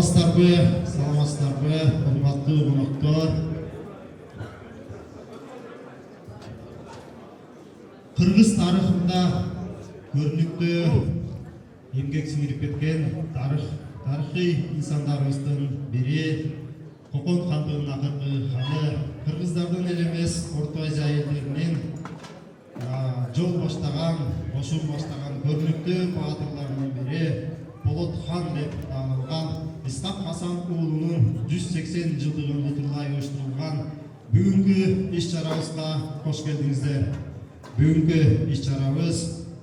Саламатсыздарбы, урматтуу коноктор. Кыргыз тарыхында көрүнүктүү эмгек сиңирип кеткен тарыхый инсандарыбыздын бири Кокон хандыгынын акыркы ханы, кыргыздардын эле эмес, Орто Азия элдеринин жол баштаган, кошун баштаган көрүнүктүү баатырларынын бири Болот хан деп таанылган Исхак Хасан уулунун 180 жылдыгын утурлай уюштурулган бүгүнкү иш-чарабызга кош келдиңиздер. Бүгүнкү иш-чарабыз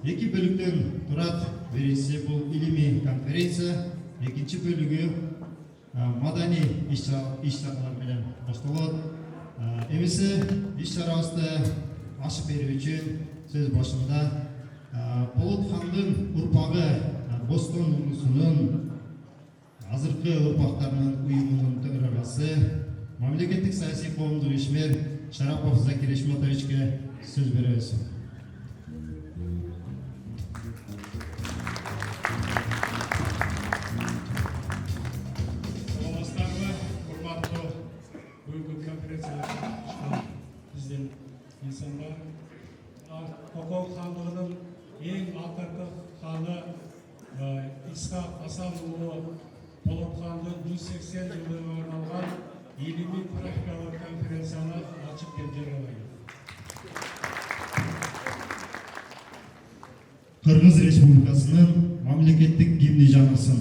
2 бөлүктөн турат. Биринчиси бул илимий конференция, экинчи бөлүгү маданий иш-чаралар менен башталат. Эмесе иш-чарабызды ачып берүү үчүн сөз башында Болот хандын урпагы Бостон улусунун азыркы урпактарынын уюмунун төрагасы, мамлекеттик саясий коомдук ишмер Шарапов Закир Ишматовичке сөз беребиз. Саламатсыздарбы, урматтуу бүгүнкү конференцияга чыккан биздин инсандар. Кокон хандыгынын эң акыркы ханы Исхак Хасан уулу Болот хандын 180 жылдыгына арналган илимий практикалык конференцияны ачып деп жарыялайм. Кыргыз Республикасынын мамлекеттик гимни жаңырсын.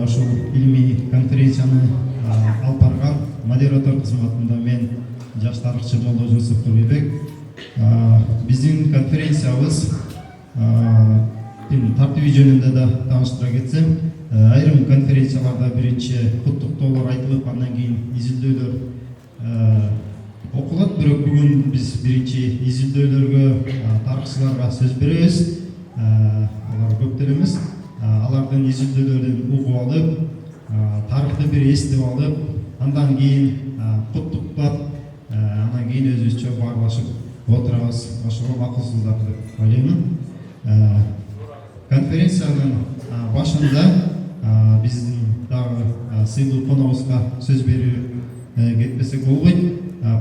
Ошол илимий конференцияны алып барган модератор кызматында мен жаш тарыхчы Молдо Жусуп Турбек. Биздин конференциябыз тартиби жөнүндө да тааныштыра кетсем, айрым конференцияларда биринчи куттуктоолор айтылып, андан кийин изилдөөлөр окулат. Бирок бүгүн биз биринчи изилдөөлөргө тарыхчыларга сөз беребиз. Алар көптөр эмес. Алардын изилдөөлөрүн угуп алып, тарыхты бир эстеп алып, андан кийин куттуктап, андан кийин өзүбүзчө баарлашып отурабыз. Ошого макулсуздар деп ойлоймун. Конференциянын башында биздин дагы сыйлуу коногубузга сөз берүү кетпесек болбойт.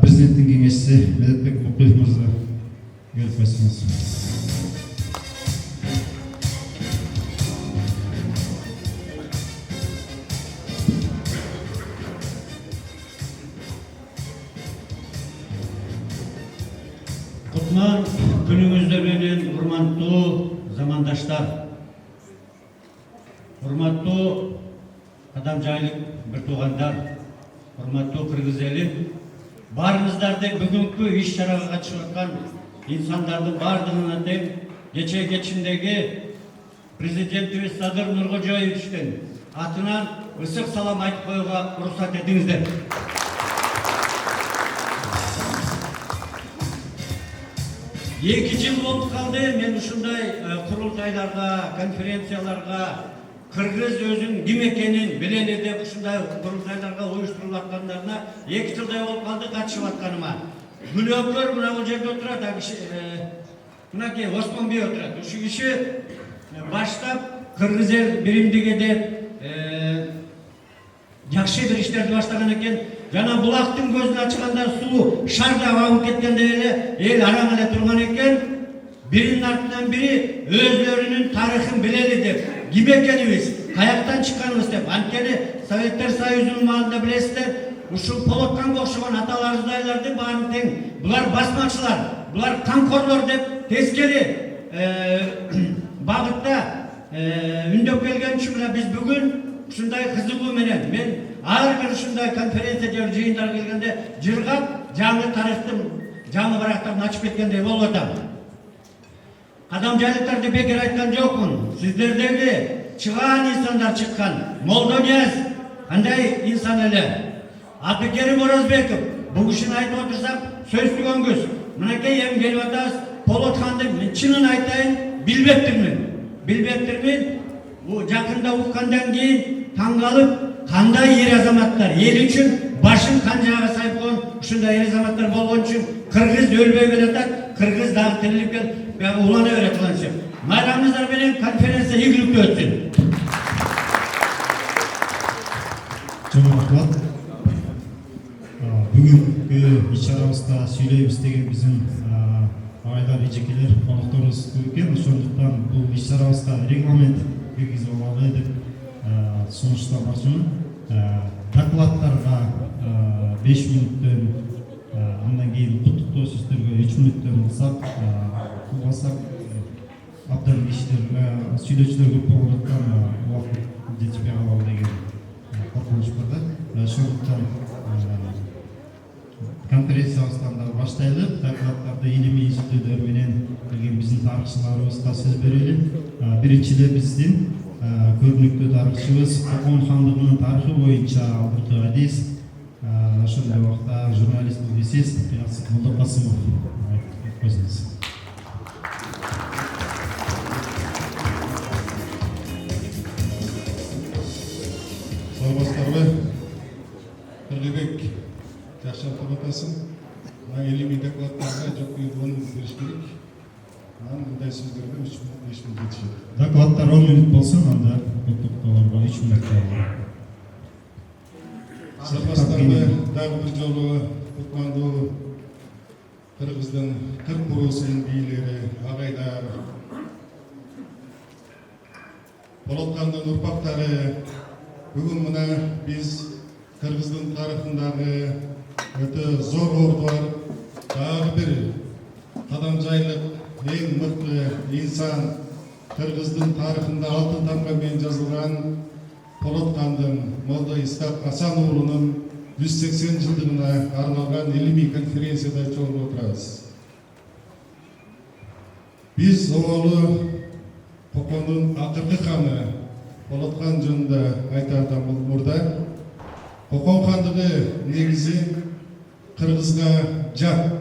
Президенттин кеңешчиси Медетбек Букуев мырза келип койсоңуз. Кутман күнүңүздөр менен урматтуу замандаштар, урматтуу кадам жайлык бир туугандар, урматтуу кыргыз эли, Барыңыздарды бүгүнкү иш-чарага катышып аткан инсандардын бардыгына тең кече кечиндеги президентибиз Садыр Нуркожоевичтин атынан ысык салам айтып коюуга уруксат этиңиздер. Эки жыл болуп калды мен ушундай курултайларга, конференцияларга кыргыз өзүн ким экенин билели деп ушундай курултайларга уюштуруп аткандарына 2 жылдай болуп калды катышып атканыма. Күлөкөр мына бул жерде отурат, мынакей Осмон бей отурат. Ушу киши баштап кыргыз эл биримдиги деп жакшы бир иштерди баштаган экен. Жана булактын көзүн ачканда суу шарда агып кеткенде эле эл араң эле турган экен. Birinin артынан бири өзлөрүнүн тарыхын билели деп, ким экенибиз, каяктан чыкканыбыз деп. Анткени Советтер Союзунун маалында билесиздер, ушул Полотканга окшогон аталарыбыздайларды баарын тең. Булар басмачылар, булар камкорлор деп тескери багытта үндөп келген үчүн мына биз бүгүн ушундай кызыгуу менен мен ар бир ушундай конференция же жыйындар келгенде жыргап жаңы тарыхтын жаңы барактарын ачып кеткендей болуп атам. Адамжайлыктарды бекер айткан жокмун. Сиздердеги чыгаан инсандар чыккан. Молдонияз кандай инсан эле. Абдыкерим Орозбеков бул кишини айтып отурсак сөз түгөнгүз. Мынакей эми келип атабыз. Полотханды мен чынын айтайын билбептирмин. Бул жакында уккандан кийин таң калып, кандай эр азаматтар эл үчүн башын канжаага сайып койгон ушундай эр азаматтар болгон үчүн кыргыз өлбөй келатат, кыргыз дагы тирилип келип улана берет кыланчы. Майрамыңыздар менен конференция ийгиликтүү өтсүн. Чоң рахмат. Бүгүнкү иш-чарабызда сүйлөйбүз деген биздин агайлар, эжекелер, конокторубуз көп экен. Ошондуктан бул иш-чарабызда регламент киргизип алалы деп сунуштамакчымын. Докладтарга 5 мүнөттөн, андан кийин куттуктоо сөздөргө 3 мүнөттөн кылсак, абдан кишилерге сүйлөөчүлөр көп болгондуктан убакыт жетишпей калабы деген коркунуч бар да. Ошондуктан конференциябыздан да баштайлы. Докладдарды илимий изилдөөлөр менен келген биздин тарыхчыларыбызга сөз берели. Биринчиден биздин көрүнүктүү тарыхчыбыз Кокон хандыгынын тарыхы боюнча алдыркы адис, ошондой убакта журналист публицист Кыясыт Молдокасымов көзүңүз. Саламатсыздарбы? Кыргызбек жакшы айтып атасың. Мына илимий докладдарга жок үйрөнүп бериш керек. Мындай сөздөргө 3 мүнөт 5 мүнөт жетишет. Докладдар 10 мүнөт болсун, анда куттуктоолорго 3 мүнөт калат. Саламатсыздарбы? Дагы бир жолу кутмандуу Кыргыздын кырк буруусунун бийлери, агайлар, Полоткандын урпактары бүгүн мына биз Кыргыздын тарыхындагы өтө зор орду бар дагы бир кадамжайлык эң мыкты инсан, Кыргыздын тарыхында алтын тамга менен жазылган Полоткандын Молдо Исхак Асан уулунун 180 жылдыгына арналган илимий конференцияда чогулуп отурабыз. Биз оболу Кокондун акыркы ханы Полоткан жөнүндө айтардан мурда Кокон хандыгы негизи Кыргызга жат.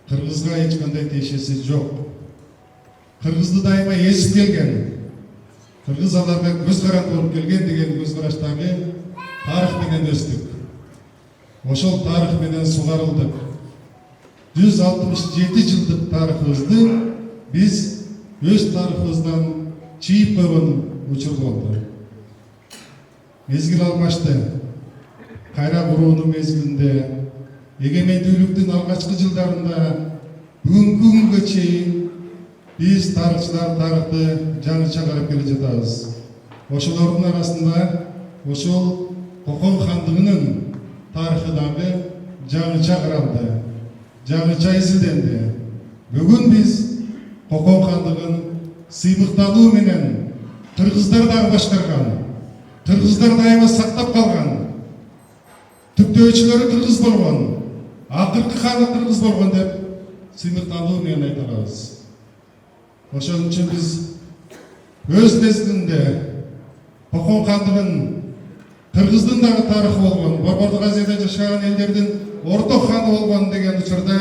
Кыргызга эч кандай тиешеси жок. Кыргызды дайыма езип келген, кыргыз аларга көз каранды болуп келген деген көз караштагы тарых менен өстүк. Ошол тарых менен сугарылдык. 167 жылдык тарыхыбызды биз өз тарыхыбыздан чийип койгон учур болду. Мезгил алмашты. Кайра куруунун мезгилинде эгемендүүлүктүн алгачкы жылдарында бүгүнкү күнгө чейин биз тарыхчылар тарыхты жаңы чыгарып келе жатабыз. Ошолордун арасында ошол Кокон хандыгынын тарыхы дагы жаңыча каралды, жаңыча изилденди. Бүгүн биз Кокон хандыгын сыймыктануу менен кыргыздар дагы башкарган, кыргыздар дайыма сактап калган түптөн түптөөчүлөрү кыргыз болгон, акыркы ханы кыргыз болгон деп сыймыкталуу менен айта алабыз. Ошон үчүн биз өз мезгилинде Кокон хандыгын кыргыздын дагы тарыхы болгон, Борбордук Азияда жашаган элдердин орток ханы болгон деген учурда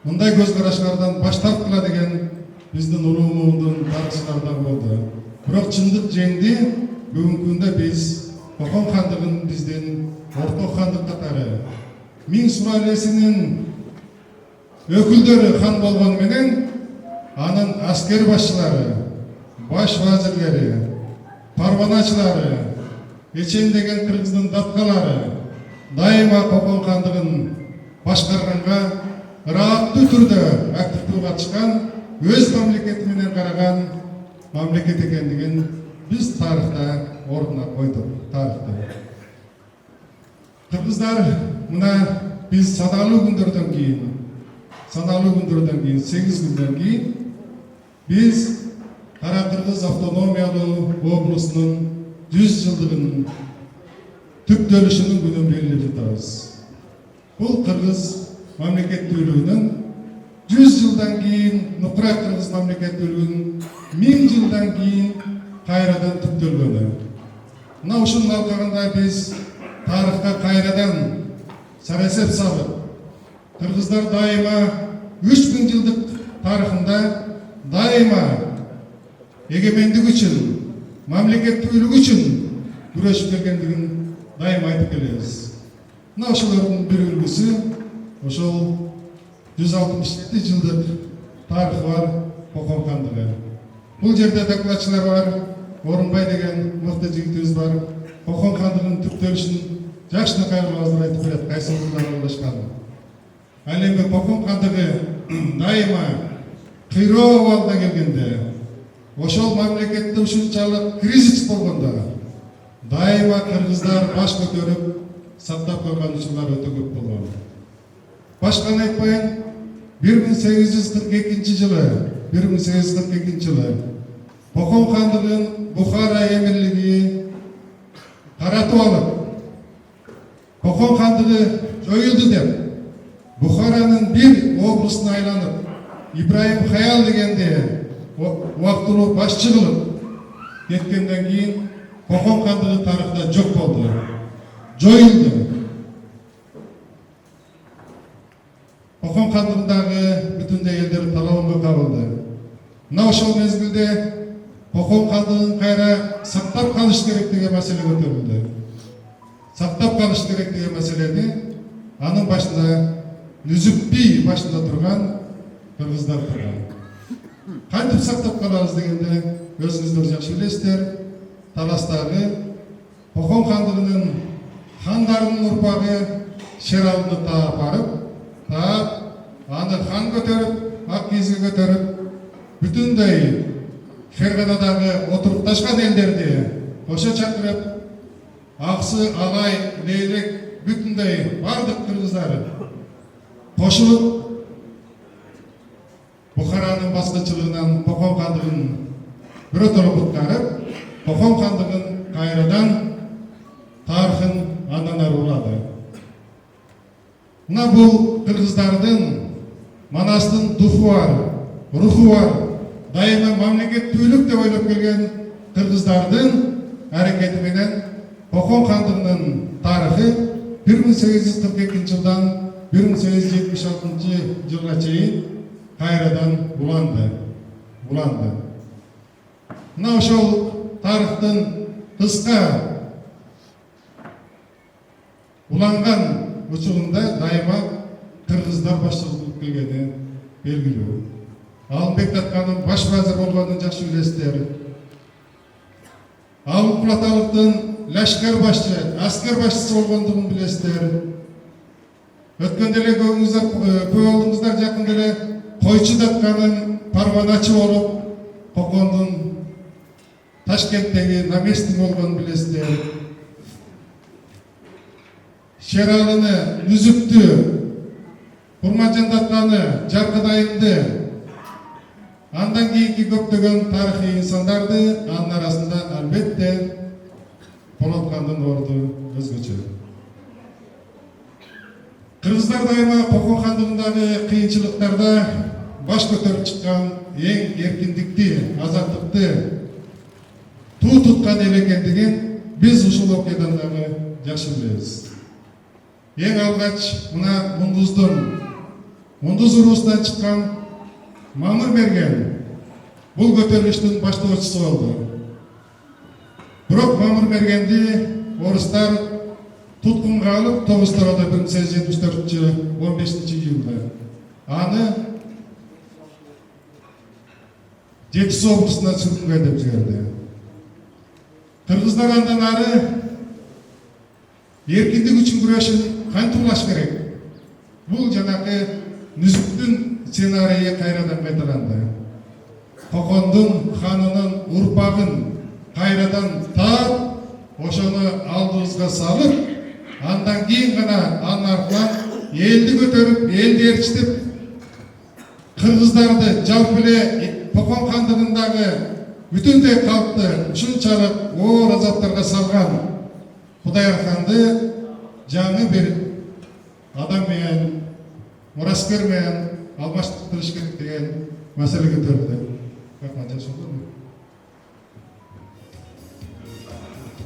мындай көз караштардан баш тарткыла деген биздин улуу муундун тарыхчылары болду. Бирок чындык жеңди. Бүгүнкү күндө биз Кокон хандыгын биздин орток хандык катары Миң сүлалесинин өкүлдөрү хан болгон менен анын аскер башчылары, баш вазирлери, парваначылары, Эчен деген кыргыздын даткалары дайыма Кокон хандыгын башкарганга ырааттуу түрдө активдүү катышкан, өз мамлекети менен караган мамлекет экендигин биз тарыхта ордуна койдук. Тарыхта кыргыздар мына биз саналуу күндөрдөн кийин 8 күндөн кийин биз Кара Кыргыз автономиялуу облусунун 100 жылдыгын түптөлүшүнүн күнүн белгилеп жатабыз. Бул кыргыз мамлекеттүүлүгүнүн 100 жылдан кийин, Нукурак кыргыз мамлекеттүүлүгүнүн 1000 жылдан кийин кайрадан түптөлгөнү. Мына ушунун алкагында биз тарыхка кайрадан сарасеп салып, кыргыздар дайыма 3000 жылдык тарыхында дайыма эгемендик үчүн, мамлекеттүүлүк үчүн күрөшүп келгендигин дайыма айтып келебиз. Мына ошолордун бир үлгүсү ошол 167 жылдык тарыхы бар Кокон хандыгы. Бул жерде докладчылар бар, Орунбай деген мыкты жигитибиз бар. Кокон хандыгынын түптөлүшүн жакшы кайрылабыздар айтып берет, кайсы жылдары орнашканын. Ал эми Кокон хандыгы дайыма кыйроо абалына келгенде, ошол мамлекетте ушунчалык кризис болгондо дайыма кыргыздар баш көтөрүп сактап койгон учурлар өтө көп болгон. Башканы айтпайын, 1842 жылы Кокон хандыгын Бухара эмирлиги таратып алып, Кокон хандыгы жоюлду деп, Бухаранын бир облусуна айланып, Ибраим Хаял дегенде убактылуу башчы кылып кеткенден кийин Кокон хандыгы тарыхта жок болду, жоюлду. Кокон хандыгындагы бүтүндөй элдер талабынга кабылды. Мына ошол мезгилде Кокон хандыгын кайра сактап калыш керек деген маселе көтөрүлдү. Сактап калыш керек деген маселени анын башында Нүзүкби башында турган кыргыздар турган. Кантип сактап калабыз дегенде өзүңүздөр жакшы билесиздер. Таластагы Кокон хандыгынын хандарынын урпагы Шералды таап барып, аны хан көтөрүп, ак кийизге көтөрүп, бүтүндөй Ферганадагы отурукташкан элдерди кошо чакырып, Аксы, Алай, Лейлек бүтүндөй бардык кыргыздар кошулуп Бухаранын баскынчылыгынан Кокон хандыгын биротоло куткарып, Кокон хандыгын кайрадан тарыхын андан ары урады. Мына бул кыргыздардын Манастын духу бар, руху бар, дайыма мамлекеттүүлүк деп ойлоп келген кыргыздардын аракети менен Кокон хандыгынын тарыхы 1842 жылдан 1876 жылга чейин кайрадан уланды. Мына ошол тарыхтын кыска уланган учурунда дайыма кыргыздар башчылык келгени белгилүү. Алымбек Татканын баш вазир болгонун жакшы билесиздер. Алым Кулаталовдун лашкар башчы, аскер башчысы болгондугун билесиздер. Өткөндө эле көбүңүздөр болдуңуздар, жакында эле Койчу Татканын парваначы болуп, Кокондун Ташкенттеги наместник болгонун билесиздер. Шералыны, Нүзүктү, Курманжан Татканы, Жаркыдайымды, андан кийинки көптөгөн тарыхый инсандарды, анын арасында албетте Полот хандын орду өзгөчө. Кыргыздар дайыма Кокон хандыгындагы кыйынчылыктарда баш көтөрүп чыккан эң эркиндикти, азаттыкты туу туткан эл экендигин биз ушул окуядан дагы жакшы билебиз. Ең алгач мына Мундуз уруусунан чыккан Мамыр Мерген бул көтөрүлүштүн баштоочусу болду. Бирок Мамыр Мергенди орустар туткунга алып 1974-15-июлда аны Жетису облусуна сүргүнгө деп жиберди. Кыргыздар андан ары эркиндик үчүн күрөшүн кантип кылыш керек? Бул жанакы Нүзүктүн сценарийи кайрадан кайталанды. Кокондун ханынын урпагын кайрадан таап, ошону алдыбызга салып, андан кийин гана анын артынан элди көтөрүп, элди ээрчитип, кыргыздарды жалпы эле Кокон хандыгындагы бүтүндөй калкты ушунчалык оор азаптарга салган Кудайыр ханды жаңы бир адам менен, мураскер менен алмаштырыш керек деген маселе көтөрүлдү. Рахмат, жашоодо.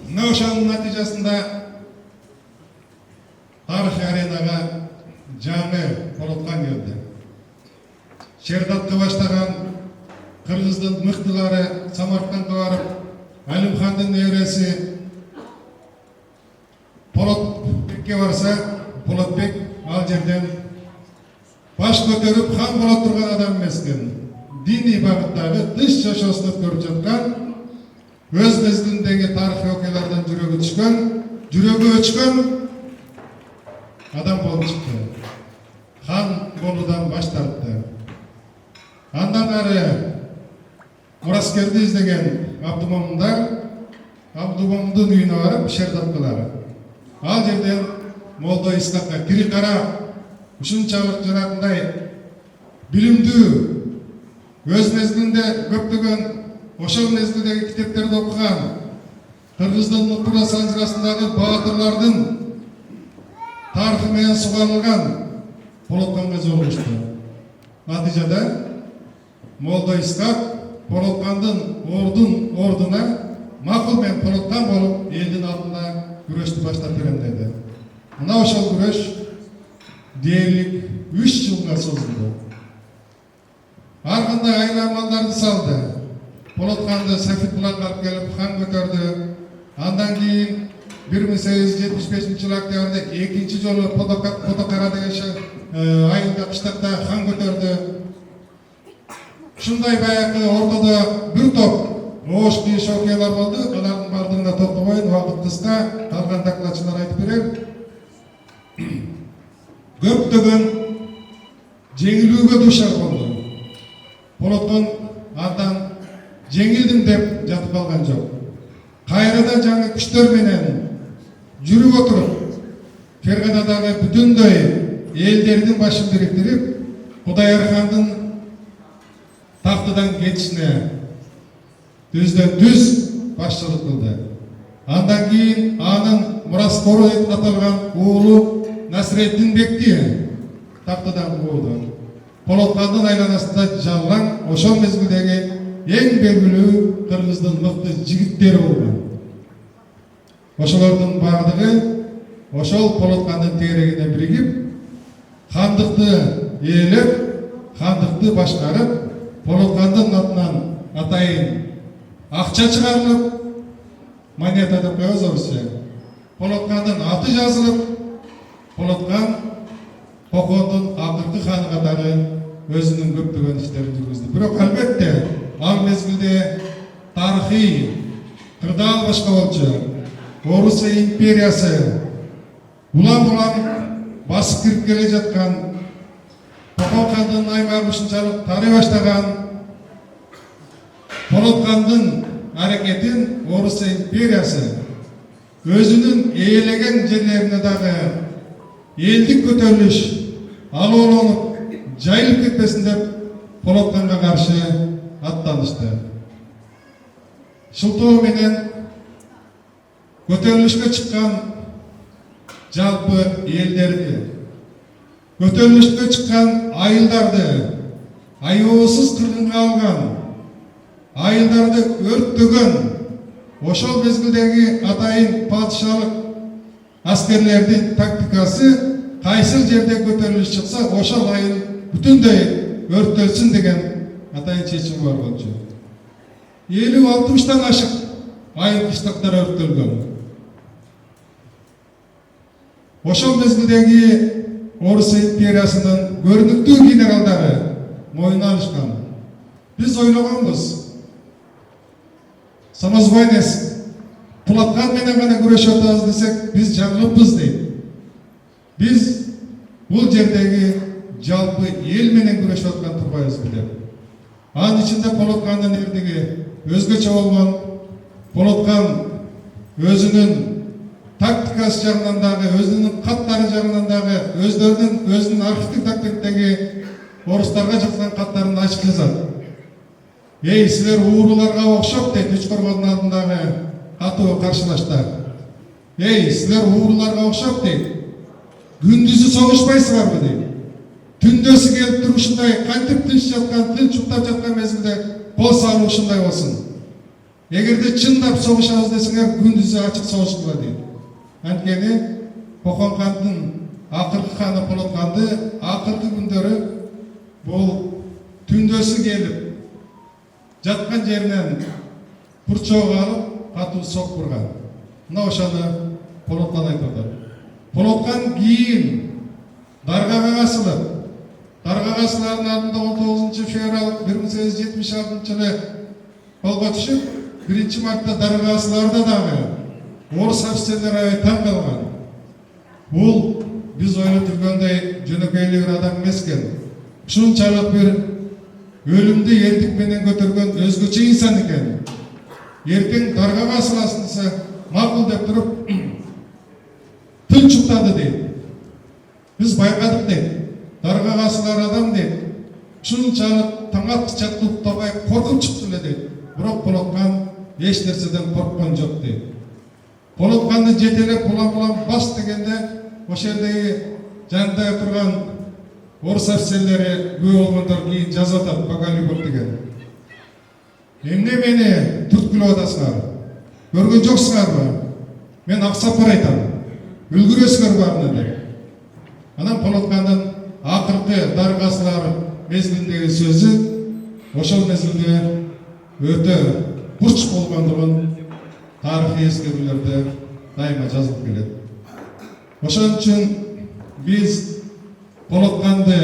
Мына ошонун натыйжасында тарыхый аренага жаңы Полоткан келди. Шердатты баштаган кыргыздын мыктылары Самаркандга барып, Алимхандын небереси Полотбекке барса, Полотбек ал жерден баш көтөрүп хан боло турган адам эмескен. Диний багыттагы тыш жашоосун өткөрүп жаткан, өз мезгилиндеги тарыхый окуялардан жүрөгү өчкөн адам болуп чыкты. Хан болуудан баш тартты. Андан ары мураскерди издеген Абдумомундун үйүнө барып шердаткылар. Ал жерден Молдо Исхакка кири кара ушунчалык жанагындай билимдүү, өз мезгилинде көптөгөн ошол мезгилдеги китептерди окуган, Кыргыздын Нуртула санжырасындагы баатырлардын тарыхы менен сугарылган Полотканга жолугушту. Натыйжада Молдо Исхак Полоткандын ордуна макул менен Полоткан болуп, элдин алдында күрөштү баштап берем деди. Мына ошол күрөш дээрлик 3 жылга созулду. Ар кандай айламалдарды салды. Полотканды Сафит Буланга алып келип хан көтөрдү. Андан кийин 1875-жылы октябрда экинчи жолу Потокара деген айылда кыштакта хан көтөрдү. Ушундай баягы ортодо бир топ оош кийиш окуялар болду. Алардын бардыгына токтобойм, убакыт кыска, калган докладчылар айтып берер. Көптөгөн жеңилүүгө дуушар болду. Полоткон андан жеңилдим деп жатып калган жок. Кайрадан жаңы күчтөр менен жүрүп отуруп, Ферганадагы бүтүндөй элдердин башын бириктирип, Кудайыр хандын тактыдан кетишине түздөн-түз башчылык кылды. Андан кийин анын мураскору деп аталган уулу Насреддин Бекти тактыдан кууду. Полоткандын айланасында жалган ошол мезгилдеги эң белгилүү кыргыздын мыкты жигиттери болгон. Ошолордун бардыгы ошол Полоткандын тегерегине биригип, хандыкты ээлеп, хандыкты башкарып, Полоткандын атынан атайын акча чыгарылып, монета деп коебуз орусча. Полоткандын аты жазылып, Полоткан Кокондун акыркы ханы катары өзүнүн көптөгөн иштерин жүргүздү. Бирок албетте ал мезгилде тарыхый кырдаал башка болчу. Орусия империясы улам-улам басып кирип келе жаткан, Кокон хандын аймагы ушунчалык тарый баштаган, Полоткандын аракетин Орусия империясы өзүнүн ээлеген жерлерине дагы элдик көтөрүлүш алоолонуп жайылып кетпесин деп Полотканга каршы аттанышты. Шылтоо менен көтөрүлүшкө чыккан жалпы элдерди көтөрүлүшкө чыккан айылдарды аябасыз кыргынга алган, айылдарды өрттөгөн, ошол мезгилдеги атайын падышалык аскерлердин тактикасы кайсыл жерде көтөрүлүш чыкса, ошол айыл бүтүндөй өрттөлсүн деген атайын чечим бар болчу. 50-60тан ашык айыл кыштактар өрттөлгөн. Ошол мезгилдеги Орус империясынын көрүнүктүү генералдары мойнуна алышкан. Биз ойлогонбуз, самозванец Пулаткан менен гана күрөшүп атабыз десек, биз жаңылыппыз дейт. Биз бул жердеги жалпы эл менен күрөшүп аткан турбайбызбы деп. Анын ичинде Полоткандын эрдиги өзгөчө болгон, Полоткан өзүнүн тактикасы жагынан дагы, өзүнүн каттары жагынан дагы, өзүнүн архивдик документтеги орустарга жазган каттарын ачык жазат. Эй, силер ууруларга окшоп дейт, Үч Коргондун алдындагы катуу каршылашта. Эй, силер ууруларга окшоп дейт. Күндүзү согушпайсыңарбы дейт. Түндөсү келип туруп ушундай кантип тынч жаткан, тынч уктап жаткан мезгилде кол салуу ушундай болсун. Эгерде чындап согушабыз десеңер, күндүзү ачык согушкула дейт. Анткени Кокон хандын акыркы ханы Полотканды акыркы күндөрү бул түндөсү келип жаткан жеринен бурчоого алып катуу сок бурган. Мына ошону Полоткан айтып атат. Полоткан кийин даргага касылып, даргага касылардын алдында 19 февраль 1876 жылы колго түшүп, 1 мартта даргага касыларда дагы орус офицерлери таң калган. Бул биз ойлоп жүргөндөй жөнөкөй эле бир адам эмес экен. Ушунчалык бир өлүмдү эрдик менен көтөргөн өзгөчө инсан экен. Эртең даргага касыласың десе, макул деп туруп тынч уктады дейт. Биз байкадык дейт. Даргага касылар адам дейт. Ушунчалык таң атчакты уктабай коркуп чыкты эле дейт. Бирок Полоткан эч нерседен корккон жок дейт. Полотканды жетелеп булам бас дегенде, ошол жердеги жанында турган орус офицерлери күбө болгондор кийин жазып атат, Боголюбов деген. Эмне мени түрткүлөп атасыңар? Көргөн жоксуңарбы? Мен аксапар айтам. Үлгүрөсүңөр баарына деп. Анан Полоткандын акыркы даргасылар мезгилиндеги сөзү ошол мезгилде өтө бурч болгондугун тарыхый эскерүүлөрдө дайыма жазылып келет. Ошон үчүн биз Полотканды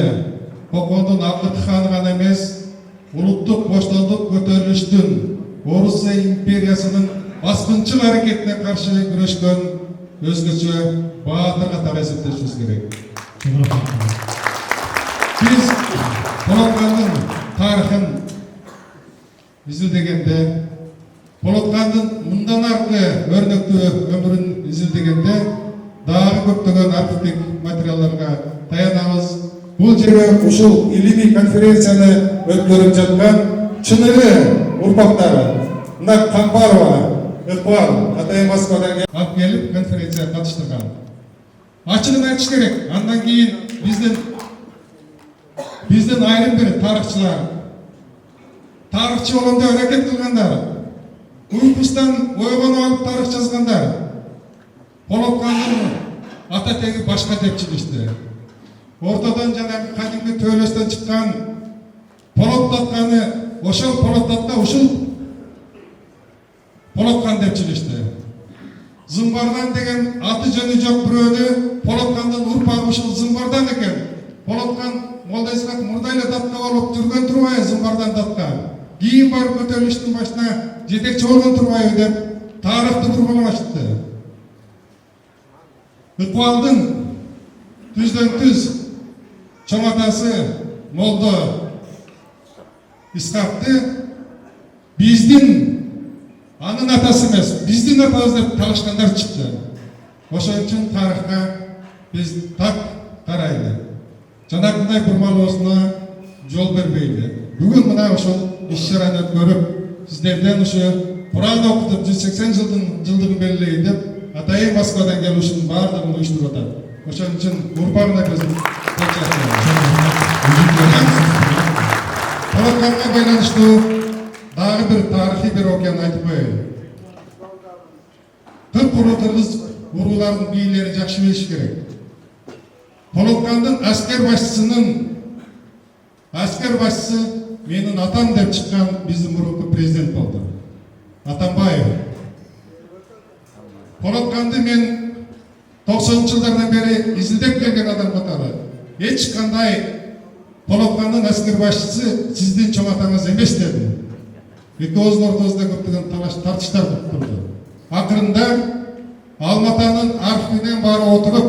Кокондун акыркы ханы гана эмес, улуттук боштондук көтөрүлүштүн, Орус империясынын баскынчыл аракетине каршы күрөшкөн өзгөчө баатыр катары эсептешибиз керек. Биз Полоткандын тарыхын изилдегенде, Полоткандын мындан аркы өрнөктүү өмүрүн изилдегенде дагы көптөгөн архивдик материалдарга таянабыз. Бул жерге ушул илимий конференцияны өткөрүп жаткан чыныгы урпактары, мына Камбарова, Ыкбал, атайын Москвадан алып келип конференцияга катыштырган. Ачыгын айтыш керек. Андан кийин биздин айрым бир тарыхчы болгондо аракет кылгандар, уйкусунан ойгонуп алып тарых жазгандар. Полоткандын ата теги башка деп чыгышты. Ортодон жанагы кадимки төөлөстөн чыккан Полоттатканы, ошол Полоттатка ушул Полоткан деп чыгышты. Зымбардан деген аты жөнү жок бирөөнү Полоткандын урпагы ушул Зымбардан экен. Полоткан Молдайсыгат мурда эле датка болуп жүргөн турбайбы Зымбардан датка. Кийин барып көтөрүлүштүн башына жетекчи болгон турбайбы деп тарыхты бурмалашты. Ыкбалдын түздөн түз чоң атасы Молдо Исхакты биздин анын атасы эмес, биздин атабыз деп талашкандар чыкты. Ошон үчүн тарыхка биз так карайлы. Жанагындай бурмалоосуна жол бербейли. Бүгүн мына ошол иш-чараны өткөрүп, сиздерден ушу Куран окутуп 180 жылдыгын белгилейин деп атайын Москвадан келушунун баардыгын уюштуруп атат. Ошон үчүн урпагына Полоканга байланыштуу дагы бир тарыхый бир окуяны айтып коеюн. Кырк кыргыз урууларынын бийлери жакшы билиш керек. Полоккандын аскер башчысы менин атам деп чыккан биздин мурунку президент болду. Атамбаев. Полокканды мен 90-жылдардан бери изилдеп келген адам катары. Эч кандай Полоккандын аскер башчысы сиздин чоң атаңыз эмес дедим. Экөөбүздүн ортобузда көптөгөн тартыштар турду. Акырында Алматанын архивинен бары отуруп,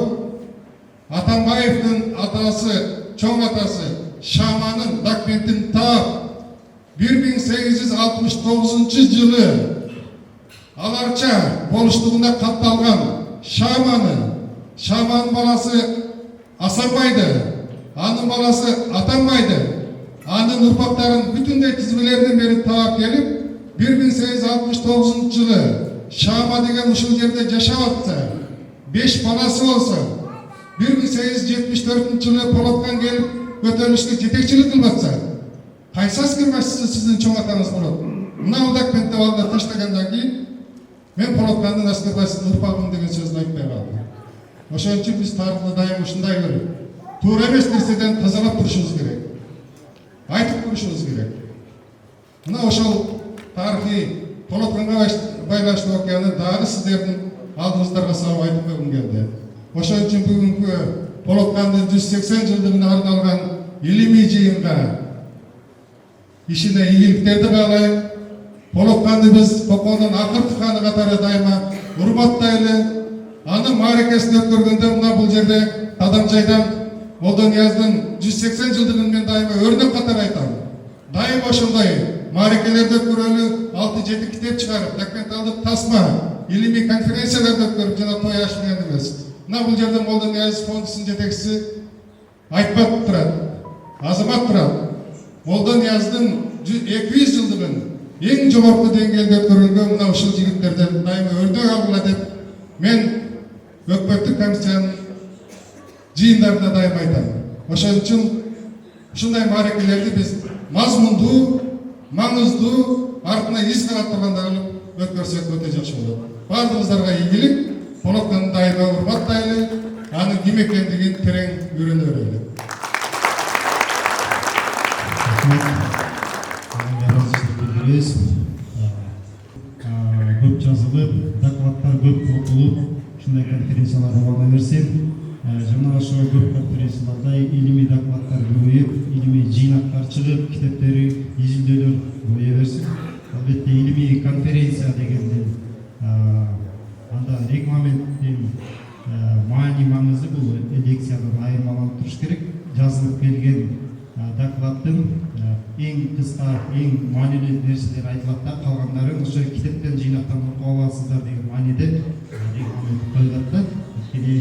Атамбаевдин атасы, чоң атасы Шаманын документин таап 1869 жылы аларча болуштугунда катталган Шаманын баласы Асанбайды, анын баласы Атамбайды, анын урпактарын бүтүндөй тизмелеринен бери таап келип, 1869 жылы Шама деген ушул жерде жашап атса, 5 баласы болсо, 1874 жылы Полоккан келип көтөрүлүшкө жетекчилик кылып атса, кайсы аскер башчысы сиздин чоң атаңыз болот? Мына документти алып таштагандан кийин мен Полоккандын аскер башчысынын урпагымын деген сөздүн айтпай калдым. Ошон үчүн биз тарыхты дайым ушундай көрүп, туура эмес нерседен тазалап турушубуз керек. Айтып турушубуз керек. Мына ошол тарыхый Полокканга байланыштуу окуяны дагы сиздердин алдыңыздарга салып айтып койгум келди. Ошон үчүн бүгүнкү Полоккандын 180 жылдыгына арналган илимий жыйынга ишине ийгиликтерди каалайм. Полокканды биз Кокондун акыркы ханы катары дайыма урматтайлы. Анын мааракесин өткөргөндө мына бул жерде Кадамжайдан Молдонияздын 180 жылдыгын мен дайыма өрнөк катары айтам. Дайым ошондой мааракелерди өткөрөлү, 6-7 китеп чыгарып, документалдык тасма, илимий конференцияларды өткөрүп жана той аш менен эмес. Мына бул жерде Молдонияз фондусунун жетекчиси Айтбат турат, Азамат турат. Молдонияздын 200 жылдыгын эң жогорку деңгээлде өткөрүлгөн мына ушул жигиттерден дайыма өрнөк алгыла деп мен өкмөттүк комиссиянын жыйындарында дайым айтам. Ошон үчүн ушундай мааракелерди биз мазмундуу, маңыздуу, артына из карап тургандай кылып өткөрсөк өтө жакшы болот. Бардыгыңыздарга ийгилик, Полокканды дайыма урматтайлы, анын ким экендигин терең үйрөнө берели. Көп жазылып, докладтар көп окулуп, ушундай конференциялар боло берсин. Жана ошо көп конференцияларда илимий докладтар көбөйүп, илимий жыйнактар чыгып, китептери, изилдөөлөр көбөйө берсин. Албетте илимий конференция дегенден анда регламенттин маңызы бул лекциядан айырмаланып туруш керек. Жазылып келген докладдын эң кыска, эң маанилүү нерселер айтылат да, калгандарын ошо китептен жыйнактан окуп аласыздар деген мааниде регламент коюлат да. Анткени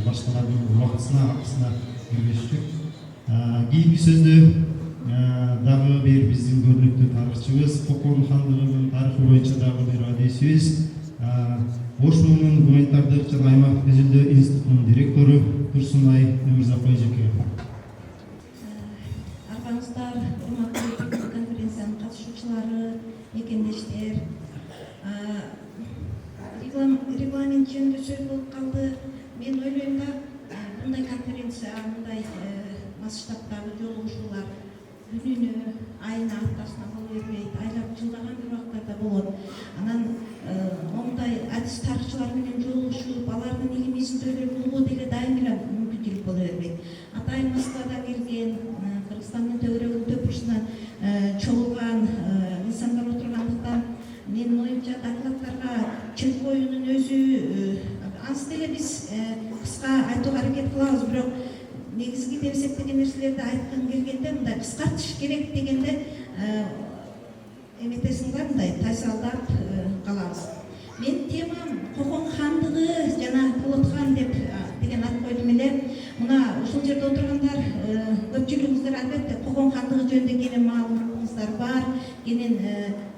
башкалардын убактысына, акысына кирбешчүк. Кийинки сөздү дагы бир биздин көрүнүктүү тарыхчыбыз, Кокон хандыгынын тарыхы боюнча дагы бир адисибиз, Ош буунун гуманитардык жана аймактык изилдөө институтунун директору Турсунай Өмүрзак эжеке. Арбаңыздар, урматтуу конференциянын катышуучулары, мекендештер. Регламент жөнүндө сөз болуп калды. Мен ойлойм да, мындай конференция, мындай масштабтагы жолугушуулар күнүнө, айына, аптасына боло бербейт, айлап, жылдаган бир убактарда болот. Анан мондай адис тарыхчылар менен жолугушуп, алардын илимий изилдөөлөрүн угуу деген дайым эле мүмкүнчүлүк боло бербейт. Атайын Москвадан келген, Кыргызстандын төбөрөгүнүн төпүрүсүнөн чогулган инсандар отургандыктан менин оюмча докладдарга чек коюунун өзү ансы деле биз кыска айтууга аракет кылабыз, бирок негизги деп эсептеген нерселерди айткым келгенде мындай кыскартыш керек дегенде эметесиңер мындай тайсалдап калабыз. Мен темам Кокон хандыгы жана Полот хан деп деген ат койдум эле. Мына ушул жерде отургандар көпчүлүгүңүздөр албетте Кокон хандыгы жөнүндө кene маалыматыңыздар бар, кенен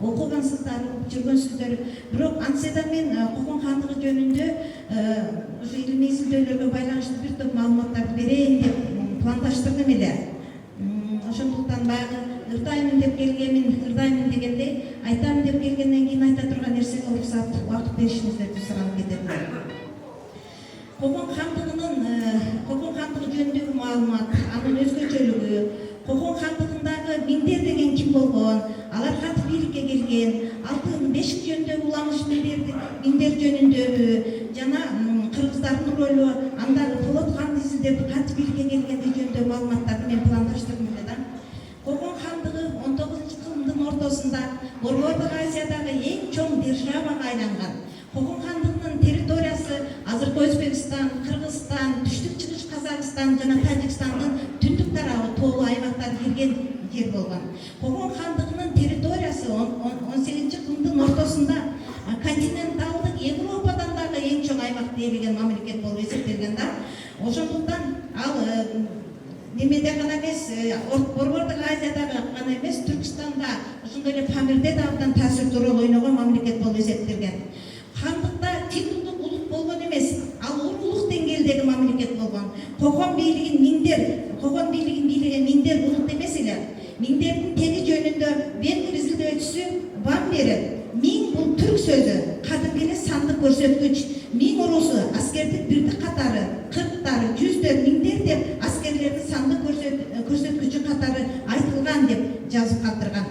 окугансыздар, жүргөнсүздөр. Бирок антсе да мен Кокон хандыгы жөнүндө ушу илимий изилдөөлөргө байланыштуу бир топ маалыматтарды берейин деп пландаштырдым эле. Ошондуктан баягы ырдаймын деп келгенмин, ырдаймын дегенде айтам деп келгенден кийин айта турган нерсеге уруксат убакыт беришиңиздерди суранып кетем. Кокон хандыгы жөнүндөгү маалымат, анын өзгөчөлүгү, Кокон хандыгындагы миндер деген ким болгон, алар кантип бийликке келген, алтын бешик жөнүндөгү уламыш миндер жөнүндөгү жана кыргыздардын ролу, андагы Полот ханды изилдеп кантип бийликке келгенди жөнүндө маалыматтарды мен пландаштырдым эле да. Кокон хандыгы 19-кылымдын ортосунда Борбордук Азиядагы эң чоң державага айланган. Кокон хандыгынын территориясы азыркы Өзбекстан, Кыргызстан, Түштүк Чыгыш Казакстан жана Тажикстандын түндүк тарабы тоолуу аймактары кирген жер болгон. Кокон хандыгынын территориясы 18-кылымдын ортосунда континенталдык Европадан дагы эң чоң аймак дээрлеген мамлекет болуп эсептелген да. Ошондуктан ал немеде гана эмес, Борбордук Азиядагы гана эмес, Түркстанда, ошондой эле Памирде да абдан таасирдүү роль ойногон мамлекет болуп эсептелген. Хандыкта титулдук улут болгон эмес, ал улуулук деңгээлдеги мамлекет болгон. Кокон бийлигин бийлеген миндер улут эмес эле. Миндердин теги жөнүндө венгер изилдөөчүсү Ван Берет. Миң бул түрк сөзү, кадимки эле сандык көрсөткүч. Миң уруусу аскердик бирдик катары, кырктар, жүздөр, миңдер деп аскерлердин сандык көрсөткүчү катары айтылган деп жазып калтырган.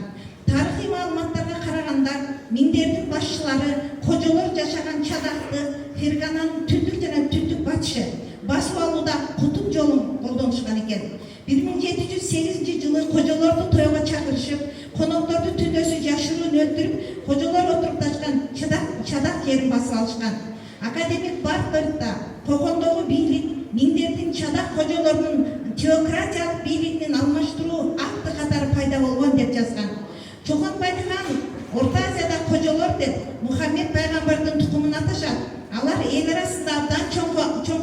Тарыхый маалыматтарга караганда, миндердин башчылары кожолор жашаган Чадакты, Фергананын түндүк жана түндүк батышы басып алууда кутуп жолун колдонушкан экен. 1708 жылы кожолорду тойго чакырышып, конокторду түндөсү жашыруун өлтүрүп, кожолор отурупташкан Чадак жерин басып алышкан. Академик Бартлетт да Кокондогу бийлик миндердин Чадак кожолорунун теократиялык бийлигинин алмаштыруу акты катары пайда болгон деп жазган. Чохон Байдыханов Орто Азияда кожолор деп Мухаммед пайгамбардын тукумун аташат. Алар эл арасында абдан чоң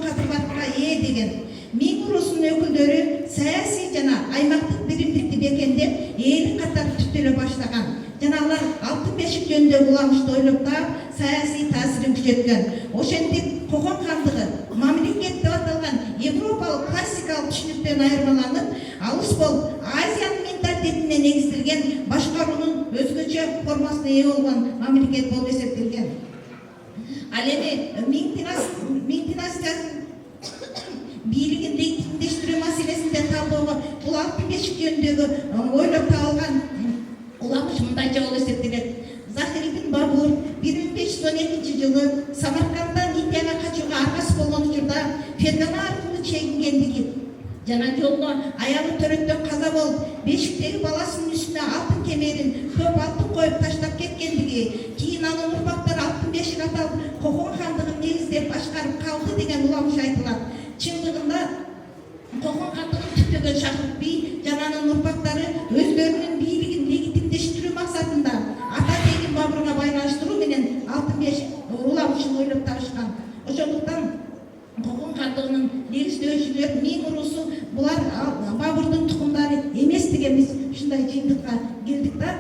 кадыр-батырга ээ деген. Миң уруусунун өкүлдөрү саясий жана аймактык биримдикти бекемдеп, эли катары түптөлө баштаган. Жана алар алтын бешик жөнүндө уламышты ойлоп таап, саясий таасирин күчөткөн. Ошентип Кокон хандыгы мамлекет деп аталган европалык классикалык түшүнүктөн айырмаланып, алыс болуп, Азиянын менталитетине негизделген башкаруунун өзгөчө формасына ээ болгон мамлекет болуп эсептелген. Ал эми Миң династиясынын бийлигин легитимдештирүү маселесинде талоого бул алтын бешик жөнүндөгү ойлоп табылган уламыш мындайча болуп эсептелет. Захириддин Бабур 1512 жылы Самарканддан Индияга качууга аргасыз болгон учурда Фергана аркылуу чегингендиги жана жолдо аялы төрөттөн каза болуп, бешиктеги баласынын үстүнө алтын кемерин, көп алтын коюп таштап кеткендиги, кийин анын урпактары алтын бешик аталып, Кокон хандыгын негиздеп башкарып калды деген уламыш айтылат. Чындыгында Кокон хандыгын түптөгөн Шахрук би жана анын урпактары өздөрүнүн бийлигин легитимдештирүү максатында ата тегин Бабурга байланыштыруу менен алтын бешик уламышын ойлоп табышкан. Ошондуктан Кокон хандыгынын негиздөөчүлөр миң уруусу булар Бабурдун тукумдары эмес деген биз ушундай жыйынтыкка келдик да.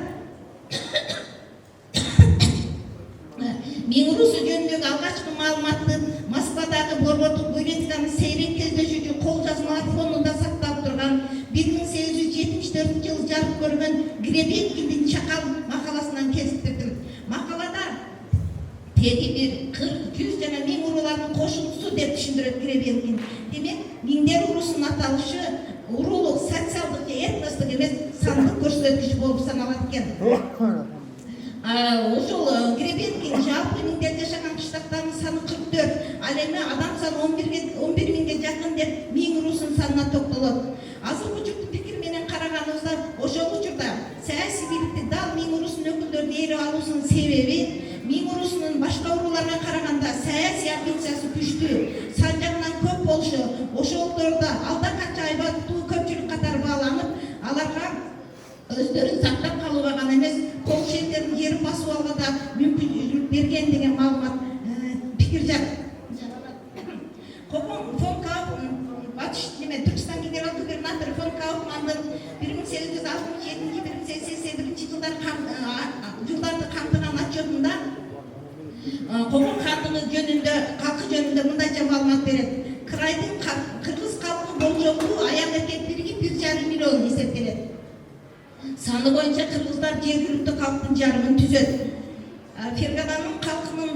Миң уруусу жөнүндөгү алгачкы маалыматты Москвадагы Борбордук библиотеканын сейрек кездешүүчү кол жазмалар фондунда сакталып турган 1874 жылы жарык көргөн Гребенкиндин чакал макаласынан келтирдим. Макалада теги бир 40-100 жана миң уруулардын кошулуусу деп түшүндүрөт Гребенкин. Демек, миңдер уруусунун аталышы уруулук, социалдык же этностук эмес, сандык көрсөткүч болуп саналат экен. Ошол Гребенкин жалпы миңдер жашаган кыштактардын саны 44, ал эми адам саны 11 миңге жакын деп миң уруусунун санына токтолот. Азыркы учурдун пикири менен караганыбызда, ошол учурда саясий бийликти дал миң уруусунун өкүлдөрүнүн ээлеп алуусунун себеби миң уруусунун башка урууларга караганда саясий амбициясы күчтүү, сан жагынан көп болушу, ошолдордо алда канча айбаттуу көпчүлүк катары бааланып, аларга өздөрүн сактап калууга гана эмес, кол шендердин жерин басып алууга да мүмкүнчүлүк берген деген маалымат пикир жаралат. Кокон фон Кауфман Түркстан генерал губернатору фон Кауфмандын 1867-1881 жылдарды камтыган отчетунда Кокон хандыгы жөнүндө, калкы жөнүндө мындайча маалымат берет. Кырайдын кыргыз калкы болжолдуу аял боюнча кыргыздар жергиликтүү калктын жарымын түзөт. Фергананын калкынын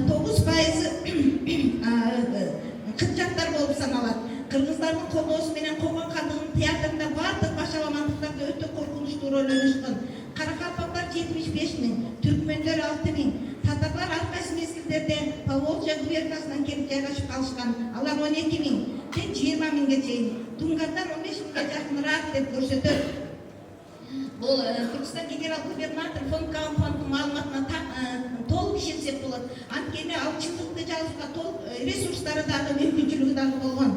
9% кыпчактар болуп саналат. Кыргыздардын колдоосу менен Кокон хандыгынын театрында бардык башаламандыктарда өтө коркунучтуу роль ойношкон. Каракалпактар 75 000, түркмөндөр 6 000, татарлар ар кайсы мезгилдерде Поволжье губерниясынан келип жайгашып калышкан. Алар 12 000, тен 20 000ге чейин. Дунгардар 15 000ге жакыныраак деп көрсөтөт. Бул Түркстан генерал-губернатор фон Кауфмандын маалыматына толук ишенсек болот. Анткени ал чындыкты жазууга толук ресурстары дагы мүмкүнчүлүгү дагы болгон.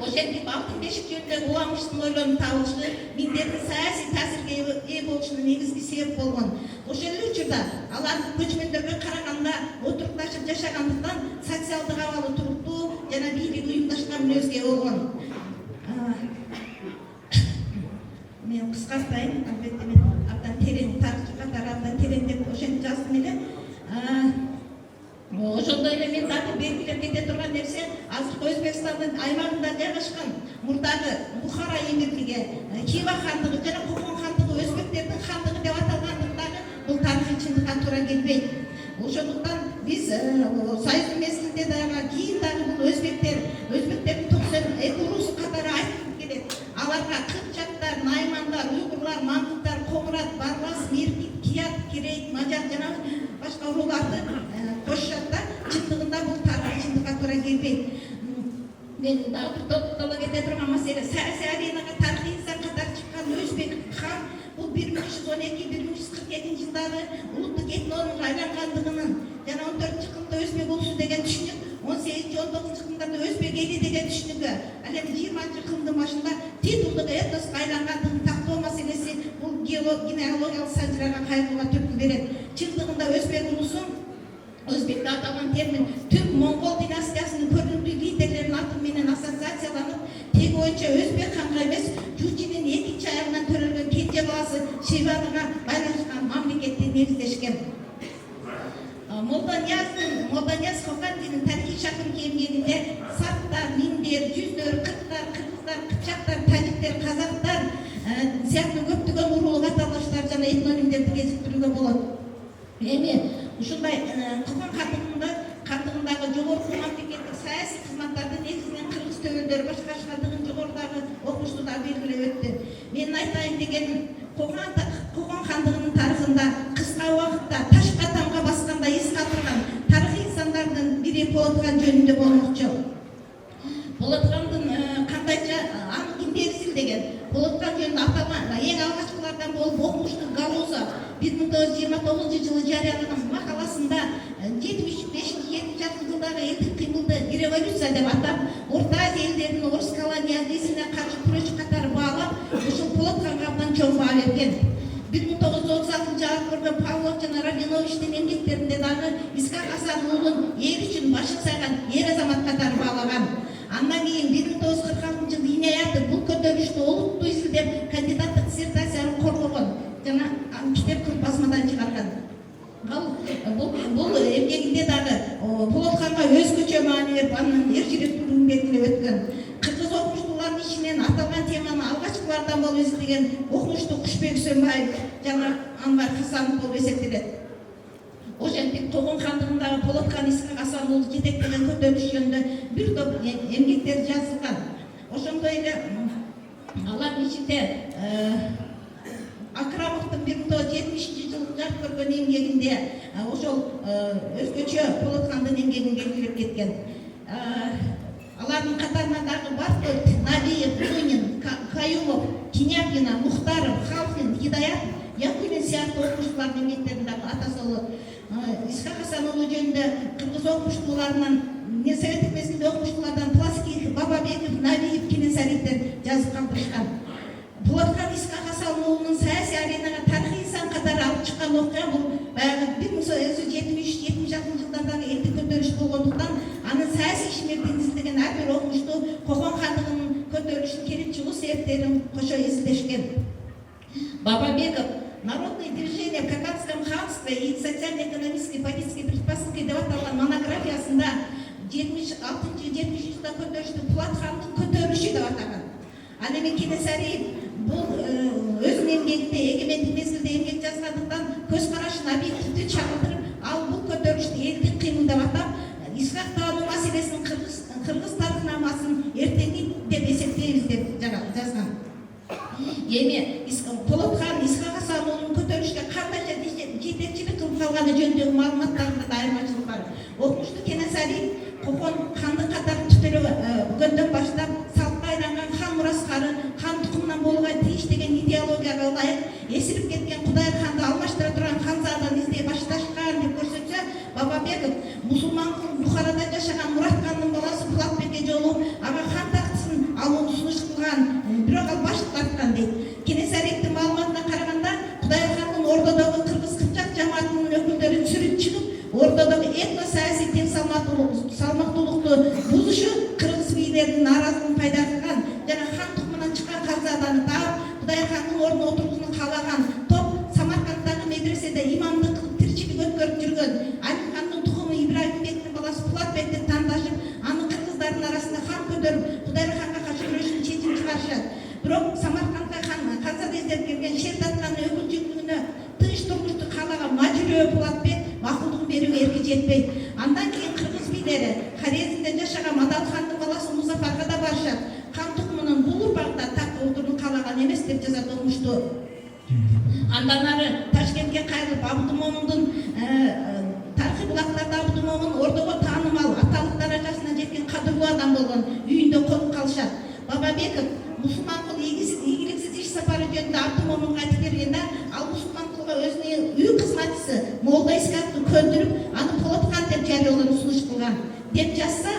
Ошентип алтын бешик жөнүндөгү уламыштын ойлорун табышы миңдердин саясий таасирге ээ болушуна негизги себеп болгон. Ошол эле учурда алар көчмөндөргө караганда отурукташып жашагандыктан социалдык абалы туруктуу жана бийлиги уюмдашкан мүнөзгө ээ болгон. Мен кыскартайын, албетте мен абдан терең тарыхчы катары абдан терең деп ошентип жаздым эле. Ошондой эле мен дагы белгилеп кете турган нерсе, азыркы Өзбекстандын аймагында жайгашкан мурдагы Бухара эмирлиги, Хива хандыгы жана Кокон хандыгы өзбектердин хандыгы деп аталгандыктагы бул тарыхый чындыкка туура келбейт. Ошондуктан биз союздун мезгилинде дагы кийин дагы бул өзбектердин 92 урусу катары айтылып келет. Аларга кыпчактар, наймандар, уйгурлар, маңгыттар, комурат, барлас, миркит, кият, керейт, мажар жана башка уруларды кошушат да, чындыгында бул тарыхый чындыкка туура келбейт. Мен дагы бир токтоло кете турган маселе, саясий аренага тарыхый инсан катары чыккан өзбек хан бул 1312-1342 жылдары улуттук этнонун айлангандыгынын жана 14-кылымда өзбек улусу деген түшүнүк, 18-19-кылымдарда өзбек эли деген түшүнүккө, ал эми 20-кылымдын башында титулдук этноско айлангандыгын тактоо маселеси бул генеалогиялык санжырага кайгууга түрткү берет. Чындыгында өзбек улусу Өзбекте аталган термин Түрк-Моңгол династиясынын көрүнүктүү лидерлеринин аты менен ассоциацияланып, теги боюнча өзбек ханга эмес, Жучинин экинчи аягынан төрөлгөн кенже баласы Шейбаныга байланышкан мамлекетти негиздешкен. Молданияз Хокандинин тарихий шакыркы эмгегинде сарттар, миндер, жүздөр, кыргыздар, кыпчактар, тажиктер, казактар сыяктуу көптөгөн уруулук аталыштар жана этнонимдерди кезиктирүүгө болот. Эми ушундай Кокон кандыгындагы жогорку мамлекеттик саясий кызматтарды негизинен кыргыз төбөлдөрү башкарышкандыгын жогорудагы окуштуда белгилеп өттү. Менин айтайын дегеним, Кокон кандыгынын тарыхында кыска убакытта ташка тамга басканда эс калтырган тарыхый инсандардын бири Полоткан жөнүндө болмокчу. Полоткандын кандайча аны кимдер изилдеген? Полоткан жөнүндө аталган эң алгачкылардан болуп окумуштуу Галуза 1929 жылы жарыялаган макаласында 75-70 жылдагы элдик кыймылды революция деп атап, Орто Азия элдеринин орус колониализмине каршы күрөш катары баалап, ушул Полотканга абдан чоң баа берген. 1936 жарык көргөн Павлов жана Рабиновичтин эмгектеринде дагы Исхак Асан уулун эл үчүн башын сайган эр азамат катары баалаган. Андан кийин 1946 жылы Инаяты бул көтөрүлүштү олуттуу изилдеп, кандидаттык диссертациясын коргогон жана китеп кылып басмадан чыгарган. Бул эмгегинде дагы Полотканга өзгөчө маани берип, анын эркиликтүүлүгүн белгилеп өткөн. Кыргыз окумуштуулардын ичинен аталган теманы алгачкылардан болуп изилдеген окумуштуу Кушбек Сөмбаев жана Анвар Хасанов болуп эсептелет. Ошентип Кокон кандыгындагы Полоткан Исхак Асан уулу жетектеген көтөрүлүш жөнүндө бир топ эмгектер жазылган. Ошондой эле алардын ичинде Акрамовдун 1970 жылы жарык көргөн эмгегинде ошол өзгөчө Полоткандын эмгегин белгилеп кеткен. Алардын катарына дагы Барков, Набиев, Бунин, Каюмов, Кинякина, Мухтаров, Халфин, Хидаят, Якунин сыяктуу окумуштуулардын эмгектерин дагы атасолу. Исхак Асан уулу жөнүндө кыргыз окумуштууларынан, советтик мезгилде окумуштуулардан Плоских, Бабабеков, Набиев, Кенесариевдер жазып калтырышкан. Полоткан Исхак Асан уулунун саясий аренага тарыхый инсан катары алып чыккан окуя бул баягы 1973-76 жылдардагы элдик көтөрүлүш болгондуктан анын саясий ишмердин изилдеген ар бир окумуштуу Кокон кандыгынын көтөрүлүшүн келип чыгуу себептерин кошо изилдешкен. Бабабеков «Народные движения в Коканском ханстве и социально-экономические политические предпосылки» деп аталган монографиясында 76-70 жылда көтөрүлүштү Пулат хандын көтөрүлүшү деп атаган. Ал эми Кенесариев бул өзүнүн эмгегинде эгемендик мезгилде эмгек жазгандыктан көз карашын объективдүү чагылдырып, ал бул көтөрүлүштү элдик кыймыл деп атап, Исхак таануу маселесин кыргыз тарыхнамасын эртеңки деп эсептейбиз деп жазган. Эми Полотхан Исхак Асануулун көтөрүлүшкө кандайча жетекчилик кылып калганы жөнүндөгү маалыматтарында да айырмачылык бар. Окумуштуу Кенесари Кокон хандык катары түтөлгөндөн баштап салтка айланган хан мураскары, хан тукумунан болууга тийиш деген идеологияга ылайык эсирип кеткен Кудайыр ханды алмаштыра турган ханзадан издей башташкан деп көрсөтсө, Бабабеков мусулман Бухарада жашаган Мурат хандын баласы Булатбекке жолугуп, ага хан тактысын алууну сунуш кылган, бирок ал баш тарткан дейт. Кенесариевдин маалыматына караганда, Кудайыр хандын Ордодогу кыргыз кыпчак жамаатынын өкүлдөрү сүрүп чыгып, Ордодогу этно-саясий тең салмактуулукту бузушу кыргыз бийлеринин нааразылыгын пайда кылган жана хан тукумунан чыккан ханзаданы таап, Кудайыр хандын ордуна отургузууну каалаган топ Самарканддагы медреседе имамдык кылып тиричилик өткөрүп жүргөн Алим хандын тукуму Ибрагимбектин баласы Булатбекти тандашып, аны кыргыздардын арасында хан көтөрүп, Кудайыр ханга каршы күрөшүн чечим чыгарышат. Бирок Самаркандга ханзада издеп келген Шердатканын өкүлчүлүгүнө тыныч турмушту каалаган Мажирөө Булатбек макулдугун берүүгө эрки жетпейт. Андан кийин кыргыз бийлери Хорезмде жашаган Мадал хандын баласы Музафарга да барышат. Хан тукумунун бул урпагында так отурууну каалаган эмес деп жазат окумуштуу. Андан ары Ташкентке кайрылып, Абдымомундун тарыхый булактарда Абдымомун Ордого таанымал аталыктар арасына жеткен кадырлуу адам болгон, үйүндө конуп калышат. Бабабеков мусулман кул ийгиликсиз иш сапары жөнүндө Абдымомунга айтып бергенде, ал мусулман кулга өзүнүн үй кызматчысы Молда Искакты көндүрүп, аны Полотхан деп жарыялоону сунуш кылган деп жазса,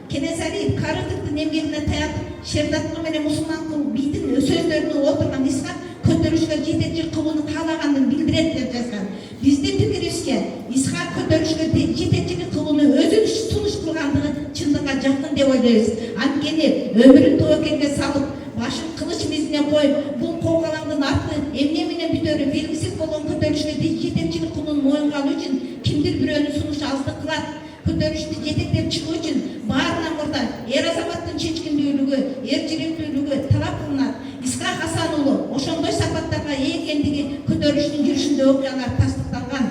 Кенесари Карытовдун эмгегине таятып, Шердаткы менен мусулман кул биydин сөздөрүнө отурган Исхак көтөрүлүшкө жетекчилик кылууну каалаганын билдирет деп жазган. Биздин пикирибизче, Исхак көтөрүлүшкө жетекчилик кылууну өзүнүн сунуш кылгандыгы чындыкка жакын деп ойлойбуз. Анткени өмүрүн тобокелге салып, башын кылыч мизине коюп, бул когалаңдын арты эмне менен бүтөрү белгисиз болгон көтөрүлүшкө жетекчилик кылууну моюнга алуу үчүн кимдир бирөөнүн сунушу аздык кылат. Көтөрүлүштү жетектеп чыгуу үчүн баарынан мурда эр-азаматтын чечкиндүүлүгү, эрчиликтүүлүгү талап кылынат. Исхак Асануулу ошондой сапаттарга ээ экендиги көтөрүлүштүн жүрүшүндө окуялар тастыкталган.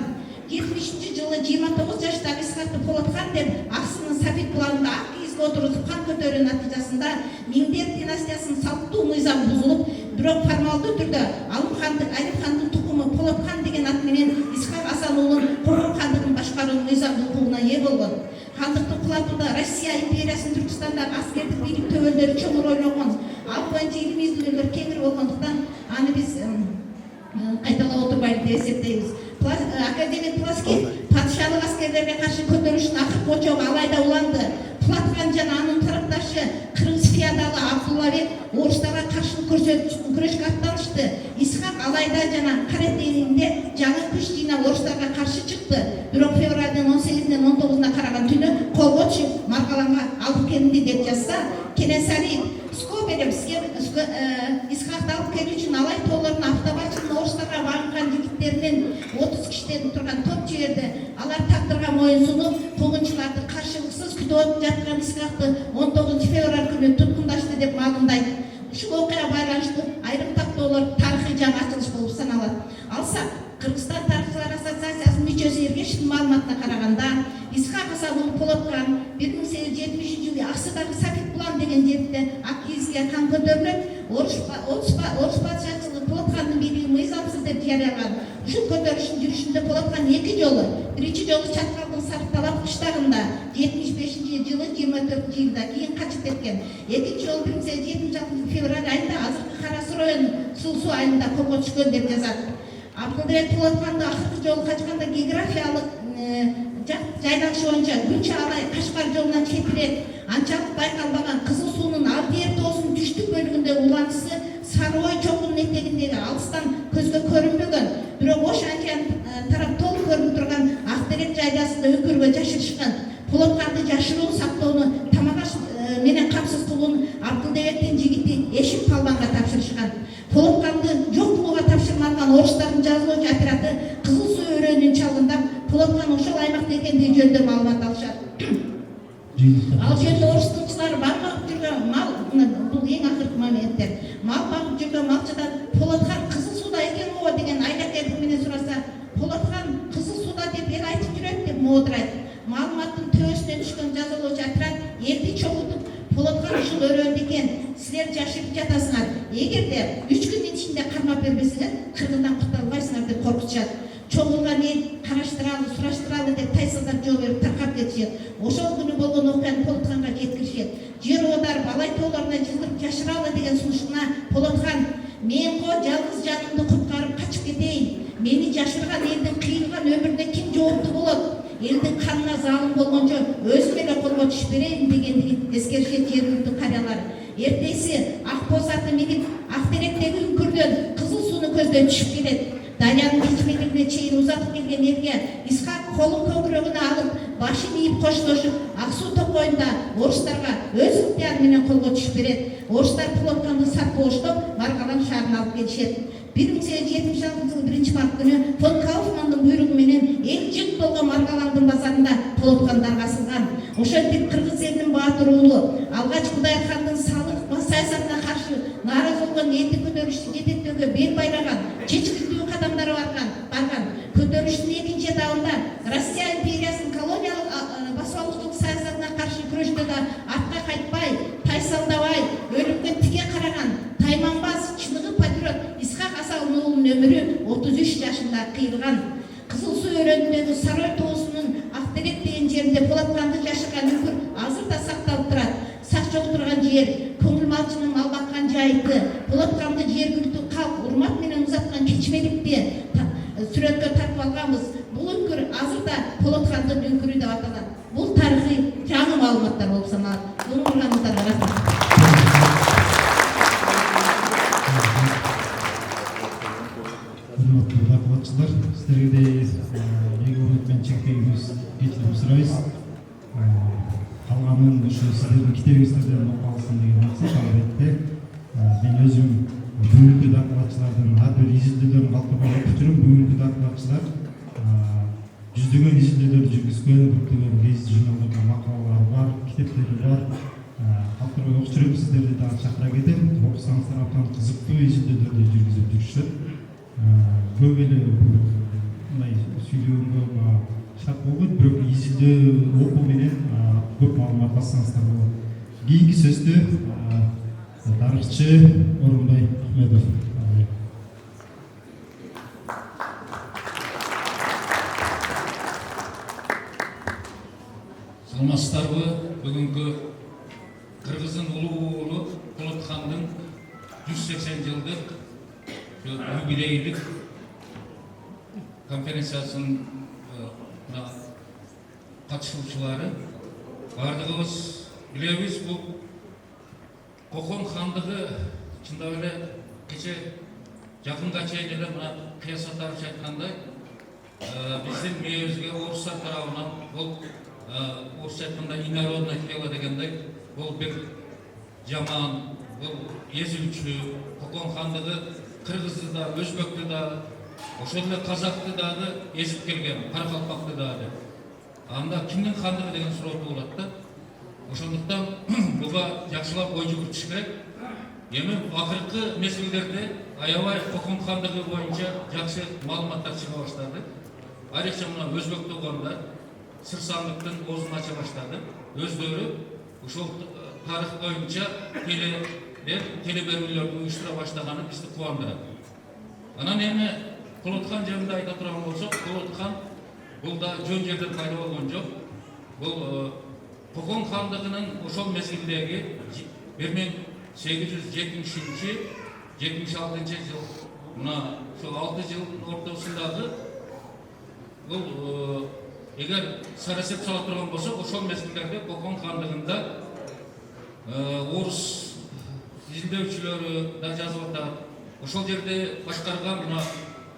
70-жылы 29 жаштагы Исхакты Полотхан деп аксынын Сафит булагында ак кийизге отургузуп хан көтөрүү натыйжасында Миңдер династиясынын салттуу мыйзамы бузулуп, бирок формалдуу түрдө Алым хандын тукуму Полотхан деген ат менен Исхак Асануулун Кокон хандыгын башкаруу мыйзамдуу укугуна ээ болгон. Хандыктын кулатууда Россия империясынын Түркстандагы аскердик бийлик төбөлдөрү чоң роль ойногон. Ал боюнча илим изилдөөлөр кеңири болгондуктан аны биз кайталап отурбайлы деп эсептейбиз. Академик Плоский падышалык аскерлерге каршы көтөрүлүштүн акыркы очогу алайда уланды. Полотхан жана анын тарапташы кыргыз феодалы Абдуллабек орустарга каршы күрөшкө аттанышты. Исхак алайда жана Каратейинде жаңы күч жыйнап орустарга каршы чыкты. Бирок февралдын 18-ден 19-на караган түнү колго түшүп Маргаланга алып келинди деп жазса, Кенесари Исхакты алып келүү үчүн алай тоолорун автобарчынын орустарга багынган жигиттеринен 30 кишиден турган топ жиберди. Алар тагдырга моюн сунуп, куугунчуларды каршылыксыз күтүп жаткан Исхакты 19 февраль күнү туткундашты деп маалымдайт. Ушул окуяга байланыштуу айрым тактоолор тарыхый жаңы ачылыш болуп саналат. Алсак, Кыргызстан тарыхчылар ассоциациясынын мүчөсү Эргешевдин маалыматына караганда, Исхак Асануулу Полотхан 1870-жылы Аксыдагы Сафит булан деген жерде ак кийизге хан көтөрүлүп, орус падышачылыгы Полотхандын бийлиги мыйзамсыз деп жарыялаган. Ушул көтөрүлүштүн жүрүшүндө Полотхан 2 жолу, биринчи жолу Чаткалдын Сарыталап кыштагында 75-жылы 24-жылда кийин качып кеткен. Экинчи жолу 17 февраль айында азыркы Кара-Суу району Сулсу айылында колго түшкөн деп жазат. Абдулбек Полотханды акыркы жолу качканда географиялык жайланышы боюнча Күнчө Алай Кашкар жолунан четирээк, анчалык байкалбаган Кызыл суунун Алдиер тоосунун түштүк бөлүгүндө уланчысы Сары Ой чоңунун этегиндеги алыстан көзгө көрүнбөгөн, бирок Ош Анчан тарап толук көрүнүп турган Актерек жайласында өкүргө жашырышкан. Полотханды жашыруу сактоону тамагаш менен камсыз кылууну Абдылбектин жигити Эшик Палбанга тапшырышкан. Полотханды жок кылууга тапшырмалган орустардын жазылуучу отряды Кызыл Суу өрөөнүн чалгындап, Полотхан ошол аймакта экендиги жөнүндө маалымат алышат. Ал жерде орус тыңчылары багып жүргөн мал, бул эң акыркы моменттер. Мал багып жүргөн малчыдан коркутушат. Чогулган эл караштыралы, сураштыралы деп тайсалдар жол берип таркап кетишет. Ошол күнү болгон окуяны Полотканга жеткиришет. Жер оодарып, алай тоолоруна жылдырып жашыралы деген сунушуна Полоткан: мен го жалгыз жанымды куткарып качып кетейин. Мени жашырган элдин кыйылган өмүрүнө ким жооптуу болот? Элдин канына залым болгончо өзүм эле колго түшүп берейин дегендигин эскеришет жергиликтүү карыялар. Эртеси ак боз аты минип Актеректеги үңкүрдөн кызыл сууну көздөй түшүп келет. Дарыянын кичмелигине чейин узатып келген элге Исхак колун көкүрөгүнө алып, башын ийип коштошуп, ак суу токойунда орустарга өз ыктыяры менен колго түшүп берет. Орустар Полотканды сап кооштоп, Маргалан шаарына алып келишет. 1876 жылы 1-март күнү фон Кауфмандын буйругу менен эл жыт болгон Маргаландын базарында Полоткандар касылган. Ошентип кыргыз элинин баатыр уулу алгач Кудай хандын салык саясатына каршы нааразы болгон элди көтөрүштү жетектөөгө бел байлаган, чечкиндүү кадамдары барган. Көтөрүштүн экинчи этабында Россия империясынын колониялык басалуулук саясатына каршы күрөштө да артка кайтпай, тайсалдабай, өлүмгө тике караган тайманбаз, чыныгы патриот Исхак Асалдын уулунун өмүрү 33 жашында кыйылган. Кызыл суу өрөөнүндөгү Сарой тоосунун Актерек деген жеринде Полотканды жашырган үңкүр азыр да сакталып турат. Сак турган жер, көңүл малчынын мал баккан жайыты, Полотканды жергиликтүү калк урмат менен узаткан кичмеликти сүрөткө тартып алганбыз. Бул үңкүр азыр да Полоткандын үңкүрү деп аталат. Бул тарыхый жаңы маалыматтар болуп саналат. Уңурларыңыздарга рахмат. Hurmatly dокладчылар, сіздерге де ең құрметпен чекпейгіміз кешірім сұрайбыз. Қалғанын ушу сіздердің китебиңиздерден алсын деген мақсат албетте. Мен өзім бүгүнкү докладчылардын ар бир изилдөөлөрүн калтырбай окуп жүрөм. Бүгүнкү докладчылар жүздөгөн изилдөөлөр жүргүзгөн, көптөгөн гезит журналдарда макалалары бар, китептери бар. Калтырбай окуп жүрөм. Сіздерди дагы чакыра кетем. Окусаңыздар абдан кызыктуу изилдөөлөрдү жүргүзүп жүрүшөт. Көп эле мындай сүйлөгөнгө шарт болбойт, бирок изилдөө окуу менен көп маалымат алсаңыздар болот. Кийинки сөздү тарыхчы Орунбай Ахмедов. Саламатсыздарбы? Бүгүнкү Кыргыздын улуу уулу Полоткандын 180 жылдык юбилейлик конференциясынын катышуучулары бардыгыбыз билебиз. Бул Кокон хандыгы чындап эле кече жакынга чейин эле мына кыясаттарча айткандай биздин мээбизге орустар тарабынан бул орусча айтканда инородный тело дегендей бул бир жаман, бул эзилчү Кокон хандыгы кыргызды да, өзбөктү да, ошол эле казакты дагы эзип келген, каракалпакты дагы. Анда кимдин хандыгы деген суроо туулат да. Ошондуктан буга жакшылап ой жүгүртүш керек. Эми акыркы мезгилдерде аябай Кокон хандыгы боюнча жакшы маалыматтар чыга баштады. Айрыкча мына өзбек туугандар сыр сандыктын оозун ача баштады. Өздөрү ушул тарых боюнча телеберүүлөрдү уюштура баштаганы бизди кубандырат. Анан эми Полоткан жөнүндө айта турган болсок, Полоткан бул да жөн жерден пайда болгон жок. Бул Кокон хандыгынын ошол мезгилдеги 1870-76 жыл, мына ошол 6 жылдын ортосундагы бул эгер сарасеп сала турган болсок, ошол мезгилдерде Кокон хандыгында орус изилдөөчүлөрү да жазып атат. Ошол жерде башкарган мына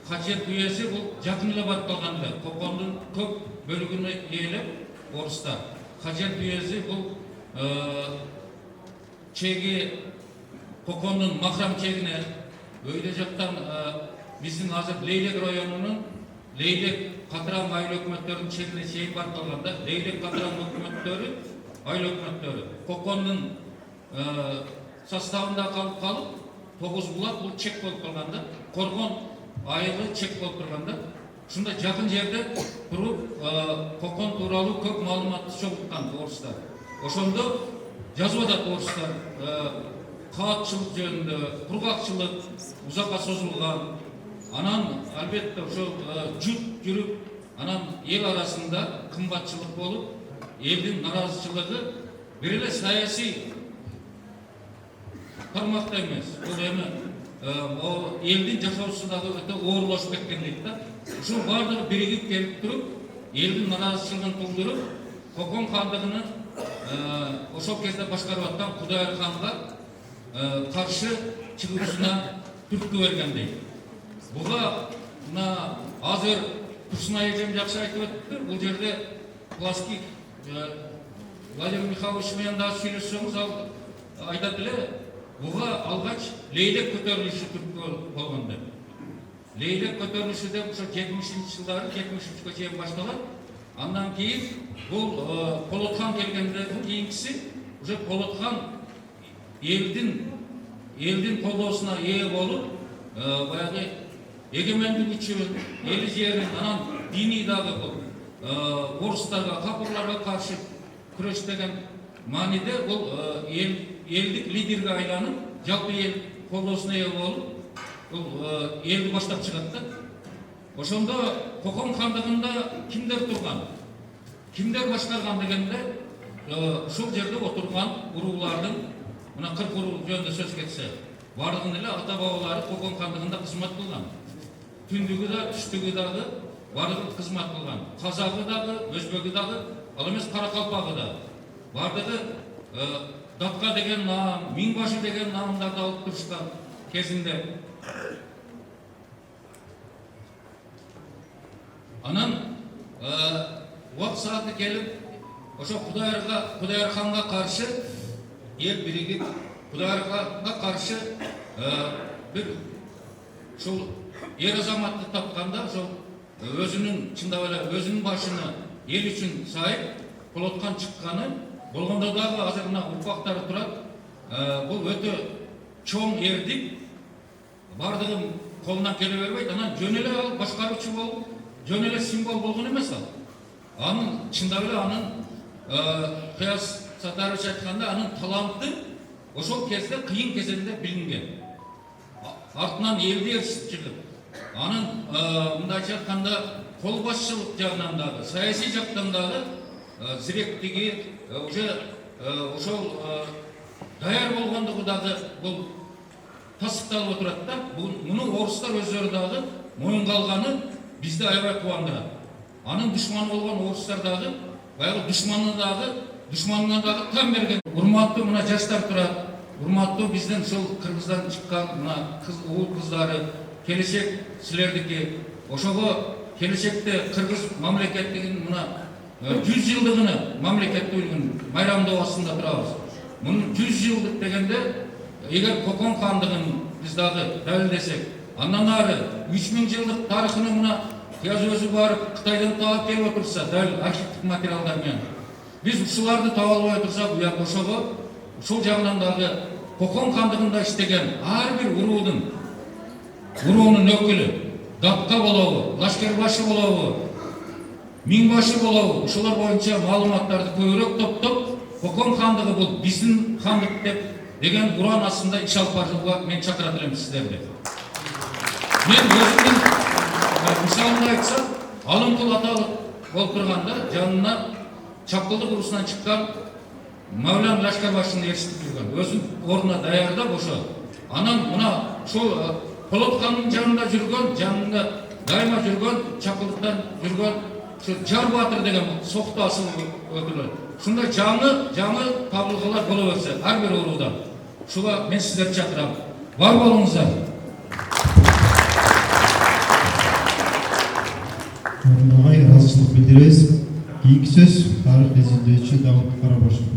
Хачет уеси бул жакын эле барып калган эле. Кокондун көп бөлүгүнө ээлеп орустар. Хачет уеси бул чеги Кокондун Махрам чегине өйдө жактан биздин азыр Лейлек районунун Лейлек Катыран айыл өкмөттөрүнүн чегине чейин барып калганда, Лейлек Катыран өкмөттөрү, айыл өкмөттөрү Кокондун составында калып, Тогуз булак бул чек болуп калганда, Коргон айылы чек болуп турганда, ушунда жакын жерде туруп Кокон тууралуу көп маалыматты чогулткан орустар. Ошондо жазып атат орустар каатчылык жөнүндө, кургакчылык узакка созулган, Анан албетте ошо жут жүрүп, анан эл арасында кымбатчылык болуп, элдин наразычылыгы бир эле саясий тармакта эмес. Бул эми элдин жашоосу дагы өтө оорлошуп кеткен дейт да. Ушул баардыгы биригип келип туруп, элдин наразычылыгын туудуруп, Кокон хандыгыны ошол кезде башкарып аткан Кудайыр ханга каршы чыгуусуна түрткү берген дейт. Буга мына азыр Турсунай эжем жакшы айтып өттү. Бул жерде классик Владимир Михайлович менен дагы сүйлөшсөңүз, ал айтат эле, буга алгач Лейлек көтөрүлүшү түрткү болгон деп. Лейлек көтөрүлүшү деп ошо 70-жылдары 73-кө чейин башталат. Андан кийин бул Полотхан келгенден кийинкиси уже Полотхан элдин колдоосуна ээ болуп, баягы эгемендик үчүн, эли жерин, анан диний дагы бул орустарга, капырларга каршы күрөш деген мааниде бул элдик лидерге айланып, жалпы эл колдоосуна ээ болуп, бул элди баштап чыгат да. Ошондо Кокон хандыгында кимдер турган? Кимдер башкарган дегенде, ушул жерде отурган уруулардын, мына 40 уруу жөнүндө сөз кетсе, бардыгын эле ата бабалары Кокон хандыгында кызмат кылган. Түндүгү да, түштүгү дагы бардыгы кызмат кылган. Казагы дагы, өзбөгү дагы, ал эмес Каракалпагы да. Бардыгы Датка деген наам, Миңбашы деген наамдарды алып турушкан кезинде. Анан убакыт сааты келип, ошо Кудайыр ханга каршы эл биригип, Кудайыр ханга каршы бир ушул ер азаматты тапканда, ошол өзүнүн чындап эле өзүнүн башыны эл үчүн сайып Полотхан чыкканы болгондо дагы азыр мына урпактары турат. Бул өтө чоң эрдик, бардыгы колунан келе бербейт. Анан жөн эле ал башкаруучу болуп, жөн эле символ болгон эмес ал. Анын чындап эле анын Кыяз Сатарович айтканда, анын таланты ошол кезде кыйын кезеңде билинген. Артынан элди ээрчитип чыгып, анын мындайча айтканда кол башчылык жагынан дагы, саясий жактан дагы зиректиги, уже ошол даяр болгондугу дагы бул тасыкталып отурат да. Муну орустар өздөрү дагы моюнга алганы бизди аябай кубандырат. Анын душманы болгон орустар дагы, баягы душманына дагы тан берген. Урматтуу мына жаштар турат, урматтуу биздин ушул Кыргыздан чыккан мына уул кыздары, келечек силердики. Ошого келечекте Кыргыз мамлекеттигин мына 100 жылдыгыны мамлекеттүүлүгүн майрамдоосунда турабыз. Мунун 100 жылдык дегенде, эгер Кокон хандыгын биз дагы далилдесек, андан ары 3000 жылдык тарыхыны мына Кыяз өзү барып Кытайдан таап келип отурса, дал архивдик материалдар менен биз ушуларды таба албай турсак, уяк ошого ушул жагынан дагы Кокон хандыгында иштеген ар бир уруунун өкүлү, Датка болобу, Лашкербашы болобу, Миңбашы болобу, ушулар боюнча маалыматтарды көбүрөөк топтоп, Кокон хандыгы бул биздин хандык деп деген уран астында иш алып барууга мен чакырат элем сиздерди. Мен өзүмдүн мисалымды айтсам, Алымкул аталык болуп турганда жанына Чапкылдык урусунан чыккан Мавлян Лашкербашыны ээрчитип жүргөн. Өзүн ордуна даярдап ошо. Анан мына ушул Полотхандын жанында дайыма жүргөн, Чапкылдыктан жүргөн Жар Батыр деген Сокто асыл өкүлү. Ушундай жаңы табылгалар боло берсе, ар бир урууда. Ушуга мен сиздерди чакырам. Бар болуңуздар. Орындагай ыраазычылык билдиребиз. Кийинки сөз тарых изилдөөчү Давыт Карабашев.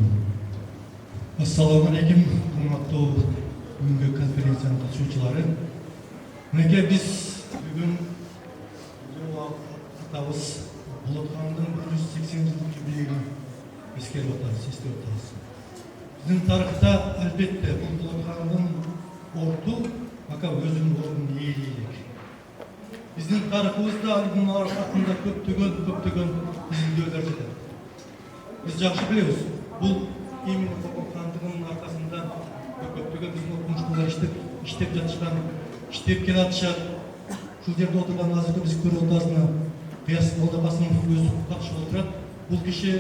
Ассаламу алейкум, урматтуу бүгүнкү конференциянын катышуучулары. Мынакей биз бүгүн атабыз Полотхандын 180 жылдык юбилейин эскерип атабыз, эстеп атабыз. Биздин тарыхта албетте бул Полотхандын орду ака өзүнүн ордунун ээлик. Биздин тарыхыбызда албунун артында көптөгөн изилдөөлөр жатат. Биз жакшы билебиз, бул именно Кокон хандыгынын аркасында көптөгөн биздин окумуштуулар иштеп жатышкан, иштеп келатышат. ушул жерде отурган азыркы биз көрүп атабыз, Кыяс Молдокасымов өзү катышып отурат. Бул киши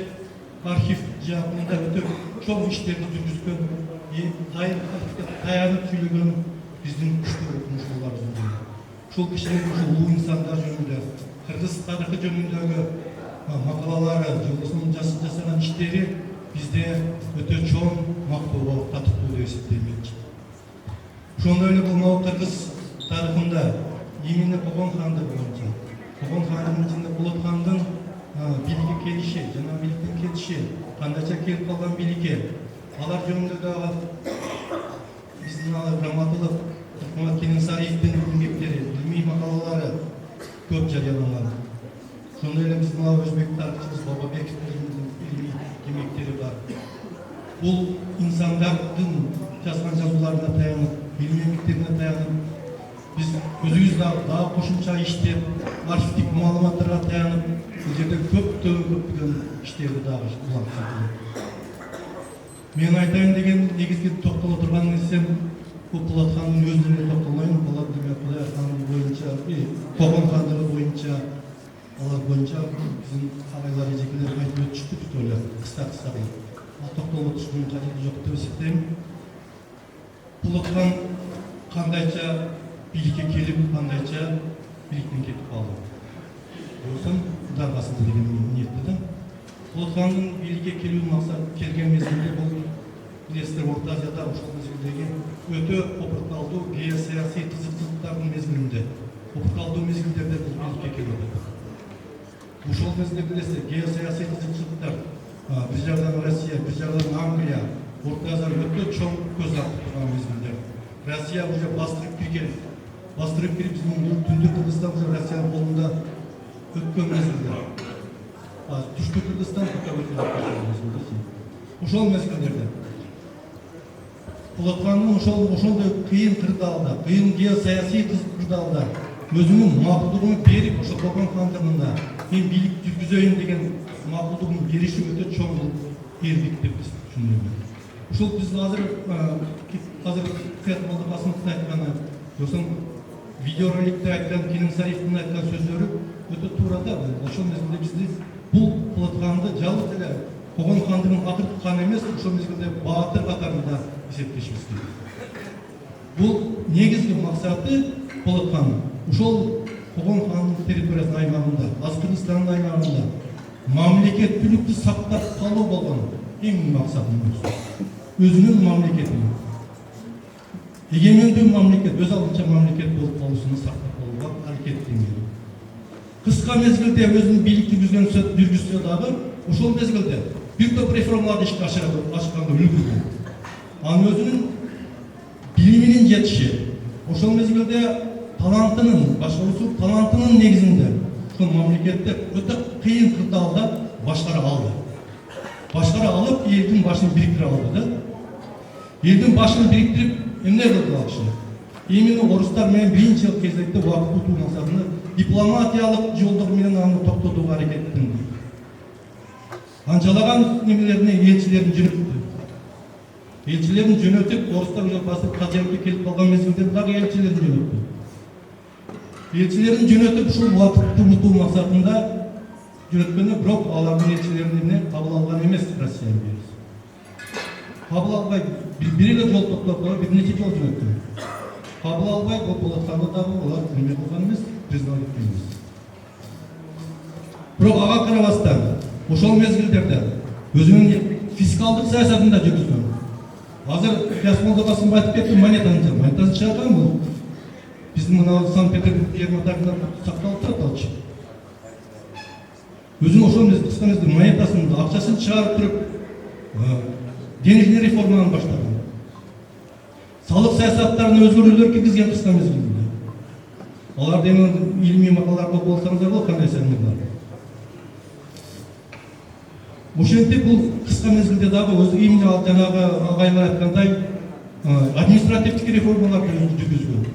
архив жагында өтө чоң иштерди жүргүзгөн, таянып сүйлөгөн биздин күчтүү окумуштууларыбыз. Ушул кишинин ушул улуу инсандар жөнүндө, кыргыз тарыхы жөнүндөгү макалалары, жасаган иштери бизде өтө чоң мактоого татыктуу деп эсептейм. Ошондой эле бул кыргыз тарыхында именно Когон хандыгы боюнча, Когон хандыгынын ичинде Болот хандын бийликке келиши, жана бийликтен кетиши, кандайча келип калган бийликке, алар жөнүндө дагы биздин грамоталык Ыкмамат Кененсариевдин эмгектери, илмий макалалары көп жарыяланган. Ошондой эле биздин өзбек тарыхчыбыз Бабабековдин илмий эмгектери бар. Бул инсандардын жазган жазууларына таянып, илмий эмгектерине таянып, биз өзүбүз дагы кошумча иштеп, архивдик маалыматтарга таянып, бул жерде көптөгөн иштерди дагы улантып. Мен айтайын деген негизги токтоло турган нерсем бул Болот хандын өзүнө токтолмойм. Болот Кудай хан боюнча, Когон хандыгы боюнча, алар боюнча биздин агайлар эжекелер айтып өтүштү бүт эле кыска кылып. Токтолуп отуруштун кажети жок деп эсептейм. Болот хан кандайча бийликке келип, кандайча бийликтен кетип калды. Болсун Кудай басында деген ниетте да. Болот хандын бийликке келүү максат келген мезгилде бул билесиздер Орто Азияда ушул мезгилдеги өтө опурталдуу геосаясий кызыкчылыктардын мезгилинде, опурталдуу мезгилдерде бул бийликке келди. Ушул мезгилде билесиздер геосаясий кызыкчылыктар бир жагдан Россия, бир жагдан Англия, Орто Азия өтө чоң көз ачып турган мезгилде. Россия уже бастырып кирип биздин түндүк Кыргызстан уже Россиянын колунда өткөн мезгилде. Түштүк Кыргызстан ошол мезгилдерде Болот хандын ошондой кыйын кырдаалда, кыйын геосаясий кырдаалда өзүнүн макулдугун берип, ошо Когон хандыгында мен бийлик жүргүзөйүн деген макулдугун бериши өтө чоң эрдик деп түшүнөм. Ушул биз азыр Кыяс Молдокасымовдун айтканы, жоксун видеороликте айткан Кененсариевдин айткан сөздөрү өтө туура да. Ошол мезгилде бизди бул Болот ханды жалгыз эле Когон хандыгынын акыркы ханы эмес, ошол мезгилде баатыр катарында эсептешибиз керек. Бул негизги максаты Болот хандын ошол Когон хандын территориясынын аймагында, Аз Кыргызстандын аймагында мамлекеттүүлүктү сактап калуу болгон эң максаты. Өзүнүн мамлекетин, эгемендүү мамлекет, өз алдынча мамлекет болуп калуусун сактап калууга аракет кылган. Кыска мезгилде өзүнүн бийликти жүргүзсө дагы, ошол мезгилде бир топ реформаларды ишке ашканга үлгүргөн. Анын өзүнүн билиминин жетиши, ошол мезгилде талантынын, башкаруусу талантынын негизинде ошол мамлекетте өтө кыйын кырдаалда башкара алды. Башкара алып, элдин башын бириктире алды да. Элдин башын бириктирип, эмне кылды ал киши? Именно орустар менен биринчи кезекте убакыт утуу максатында дипломатиялык жолдор менен аны токтотууга аракет кылды. Анчалаган немелерине элчилерин жөнөттү. Элчилерин жөнөтүп, орустар уже басып Казакке келип калган мезгилде дагы элчилерин жөнөттү. Элчилерин жөнөтүп, ушул убакытты утуу максатында жөнөткөнү, бирок алардын элчилерин кабыл алган эмес Россия империясы. Кабыл албай, бир эле жол токтоп, бир нече жол жөнөткөн. Кабыл албай, Болот ханды дагы алар эме кылган эмес, признал эткен эмес. Бирок ага карабастан, ошол мезгилдерде өзүнүн фискалдык саясатын да жүргүзгөн. Азыр Кыяс Молдокасымов айтып кетти, монетасын чыгарган бул. Биздин мына Санкт-Петербург Ерматагында сакталып турат алчы. Өзүнүн ошол кыска мезгилде монетасын, акчасын чыгарып туруп, денежный реформаны баштаган. Салык саясаттарына өзгөрүүлөр киргизген кыска мезгилде. Аларды эми илмий макалаларда окуп алсаңыздар болот, кандай сәнер бар. Ошентип бул кыска мезгилде дагы өзү именно жанагы агайлар айткандай административдик реформаларды жүргүзгөн.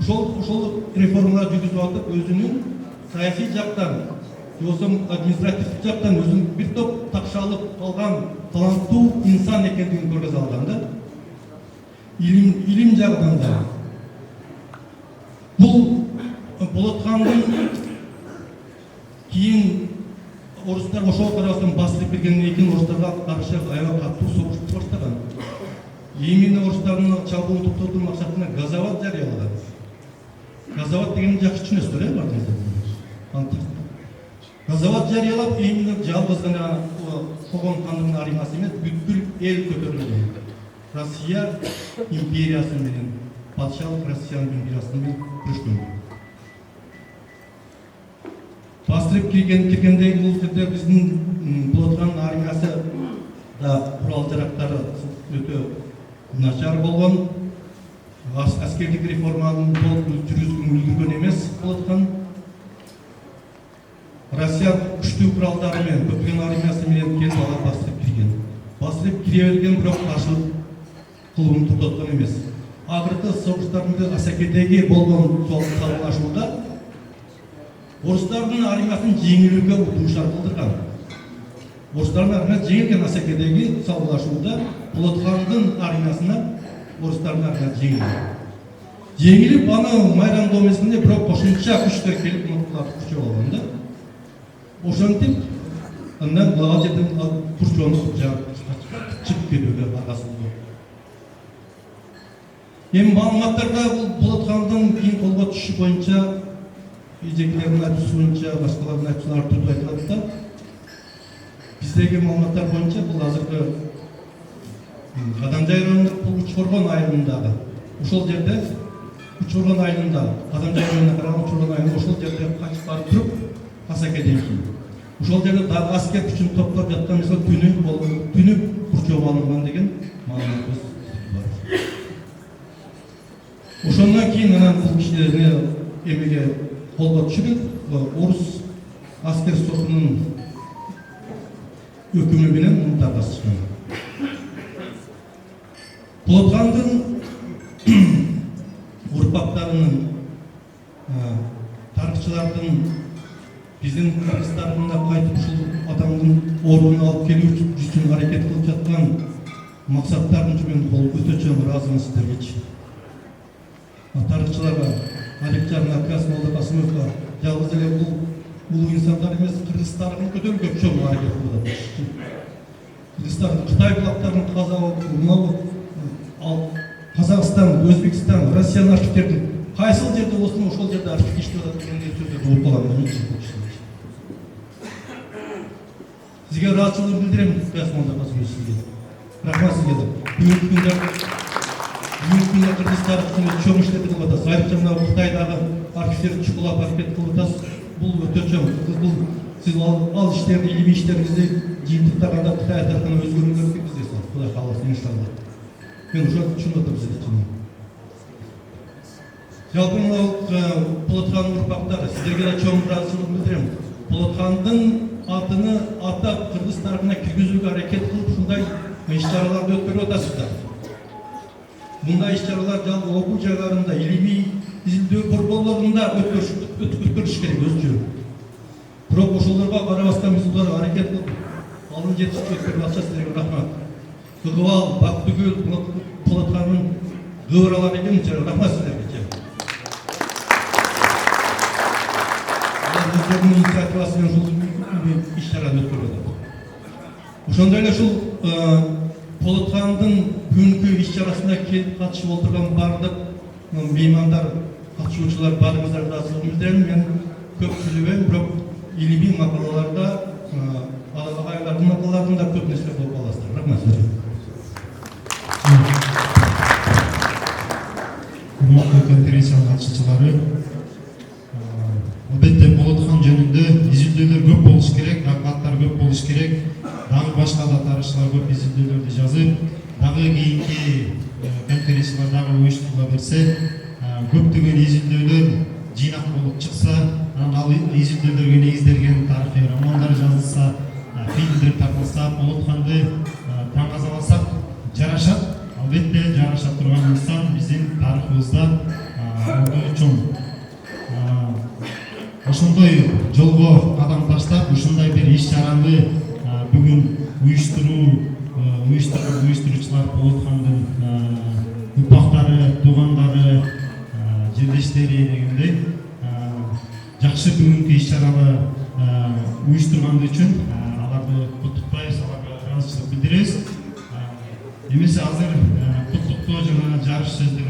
Ошол реформаларды жүргүзүп атып, өзүнүн саясий жактан, жосом административдик жактан өзүнүн бир топ такшалып калган таланттуу инсан экендигин көргөзө алган да. Илим жагынан да. Бұл Болот хандың кейін орыстар ошол тарабынан басылып келгенден кийин орустарга каршы аябай катуу согуш баштаган. Именно орустардын чабуун токтотуу максатында газоват жарыялаган. Газоват дегенди жакшы түшүнөсүздөр, бардыңыздар. Газоват жарыялап, именно жалгыз гана Когон хандын армиясы эмес, бүткүл эл көтөрүлдү. Россия империясы менен, патшалык Россиянын империясы менен күрөшкөн. Басылып киргендей бул жерде биздин Болот хандын армиясы да курал-жарактары өтө начар болгон. Аскердик реформаны толук жүргүзгөн эмес Болот хан. Россия күчтүү куралдары менен, көптөгөн армиясы менен келип ага басылып кирген. Басылып кире берген, бирок каршылык кылуун токтоткон эмес. Акыркы согуштардын Асакедеги болгон салгылашууда орустардын армиясын жеңилүүгө утуушар кылдырган. Орустардын армиясы жеңилген Асакедеги салгылашууда Болот хандын армиясына орустардын армиясы жеңилип, аны майрандоо мезгилинде бирок кошумча күчтөр келип мыктылап күчөп алган да. Ошентип, андан бага жерден Курчону чыгып кетүүгө аргасы болду. Эми маалыматтарда Болот хандын кийин колго түшүшү боюнча, изекилердин айтуусу боюнча, башкалардын айтуусунан түрдүү айтылат да. Биздеги маалыматтар боюнча бул азыркы Кадамжай районундагы Учкоргон айылындагы ошол жерде Учкоргон айылында Кадамжай районуна караган Учкоргон айылында ошол жерде качып барып туруп Асакедеги ошол жерде дагы аскер күчүн топтоп жаткан мисалы түнү Курчоого алынган деген маалымат бар. Ошондон кийин анан бул кишилерди эмеге колго түшүрүп, орус аскер сотунун өкүмү менен муну таркатышкан. Болот хандын урпактарынын, тарыхчылардын биздин кыргызстарында кайтып ушул адамдын ордуна алып келүү үчүн аракет кылып жаткан максаттарын мен өтө чоң ыраазымын сиздергечи. Тарыхчыларга Аликжан Касымовго Касымовго жалгыз эле бул улуу инсандар эмес, кыргыз тарыхын көтөрүүгө чоң аракет кылып жатат. Кыргызстан Кытай булактарынын казабы, Казакстан, Өзбекстан, Россиянын архивдерин кайсыл жерде болсун ошол жерде архив иштеп атат деген сөздөрдү угуп калган. Сизге ыраазычылык билдирем, Касымовго Касымов сизге. Рахмат сизге. Бүгүнкү күндө кыргыз тарыхын чоң иштетип атасыз. Айрыкча мына Кытайдагы архивдерди чукулап аракет кылып атасыз. Бул өтө чоң. Бул сиз ал иштерди, илимий иштериңизди жыйынтыктаганда Кытай тарыхына өзгөрүү керек бизде. Кудай кааласа, иншалла. Мен ошо түшүнүп атам сизди. Жалпы мына Болот хандын урпактары сиздерге да чоң ыраазычылык билдирем. Болот хандын атыны атап кыргыз тарыхына киргизүүгө аракет кылып ушундай иш-чараларды өткөрүп атасыздар. Мындай иш-чаралар жалпы окуу жайларында, илимий изилдөө борборлорунда өткөрүш керек өзүнчө. Бирок ошолорго карабастан биз улар аракет кылып, алдын жетишип өткөрүп атышат. Сиздерге рахмат. Кыгыбал, Бактүгүл, Болот хандын кыбыралары экен, рахмат сиздерге. Өздөрүнүн инициативасы менен ушул иш-чараны өткөрүп атат. Ошондой эле ушул Болот хандын бүгүнкү иш-чарасына келип катышып отурган бардык меймандар, катышуучулар баарыңыздарга ыраазычылык билдирем. Мен көп сүйлөбөйм, бирок илимий макалаларда, айлардын макалаларында көп нерсе болуп каласыздар. Рахмат сиздерге. Урматтуу конференциянын катышуучулары, албетте Болот хан жөнүндө изилдөөлөр көп болуш керек, докладдар көп болуш керек. Дагы башка да тарыхчылар көп изилдөөлөрдү жазып, дагы кийинки конференциялардагы уюштурула берсе, көптөгөн изилдөөлөр жыйнак болуп чыкса, анан ал изилдөөлөргө негизделген тарыхый романдар жазылса, фильмдер тартылса, Болот ханды таңгазаласак жарашат. Албетте жараша турган инсан биздин тарыхыбызда орду чоң. Ошондой жолго кадам таштап, ушундай бир иш-чараны бүгүн уюштуруучулар Болот хандын упактары, туугандары, жерлештери дегендей жакшы бүгүнкү иш-чараны уюштурганы үчүн аларды куттуктайбыз, аларга ыраазычылык билдиребиз. Эмесе азыр куттуктоо жана жарыш сөздөр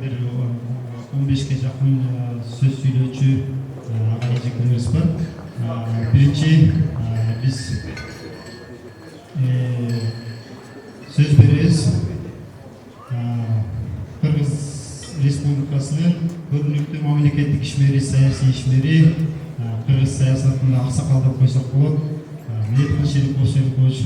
бир 15ке жакын сөз сүйлөөчү ага эжектерибиз бар. Биринчи биз сөз беребиз Кыргыз Республикасынын көрүнүктүү мамлекеттик ишмери, саясий ишмери, кыргыз саясатында аксакал деп койсок болот, Медет Шерип Бошерикович.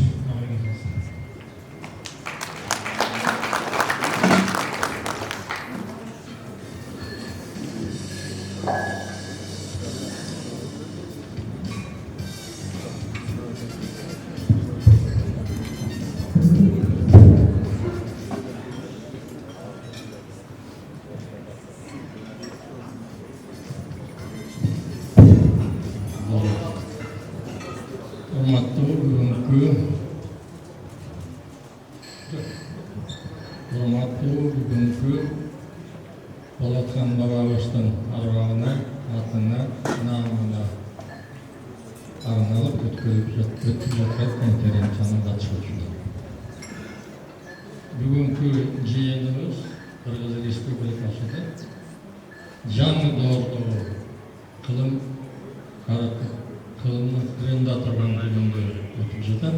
Урматтуу бүгүнкү Болотхан бабабыздын арбагына, атына, наамына арналып өткөрүлүп жаткан конференциянын катышуучулары. Бүгүнкү жыйыныбыз Кыргыз Республикасында жаңы доордогу кылымдын кырында турган күнүндө өтүп жатат.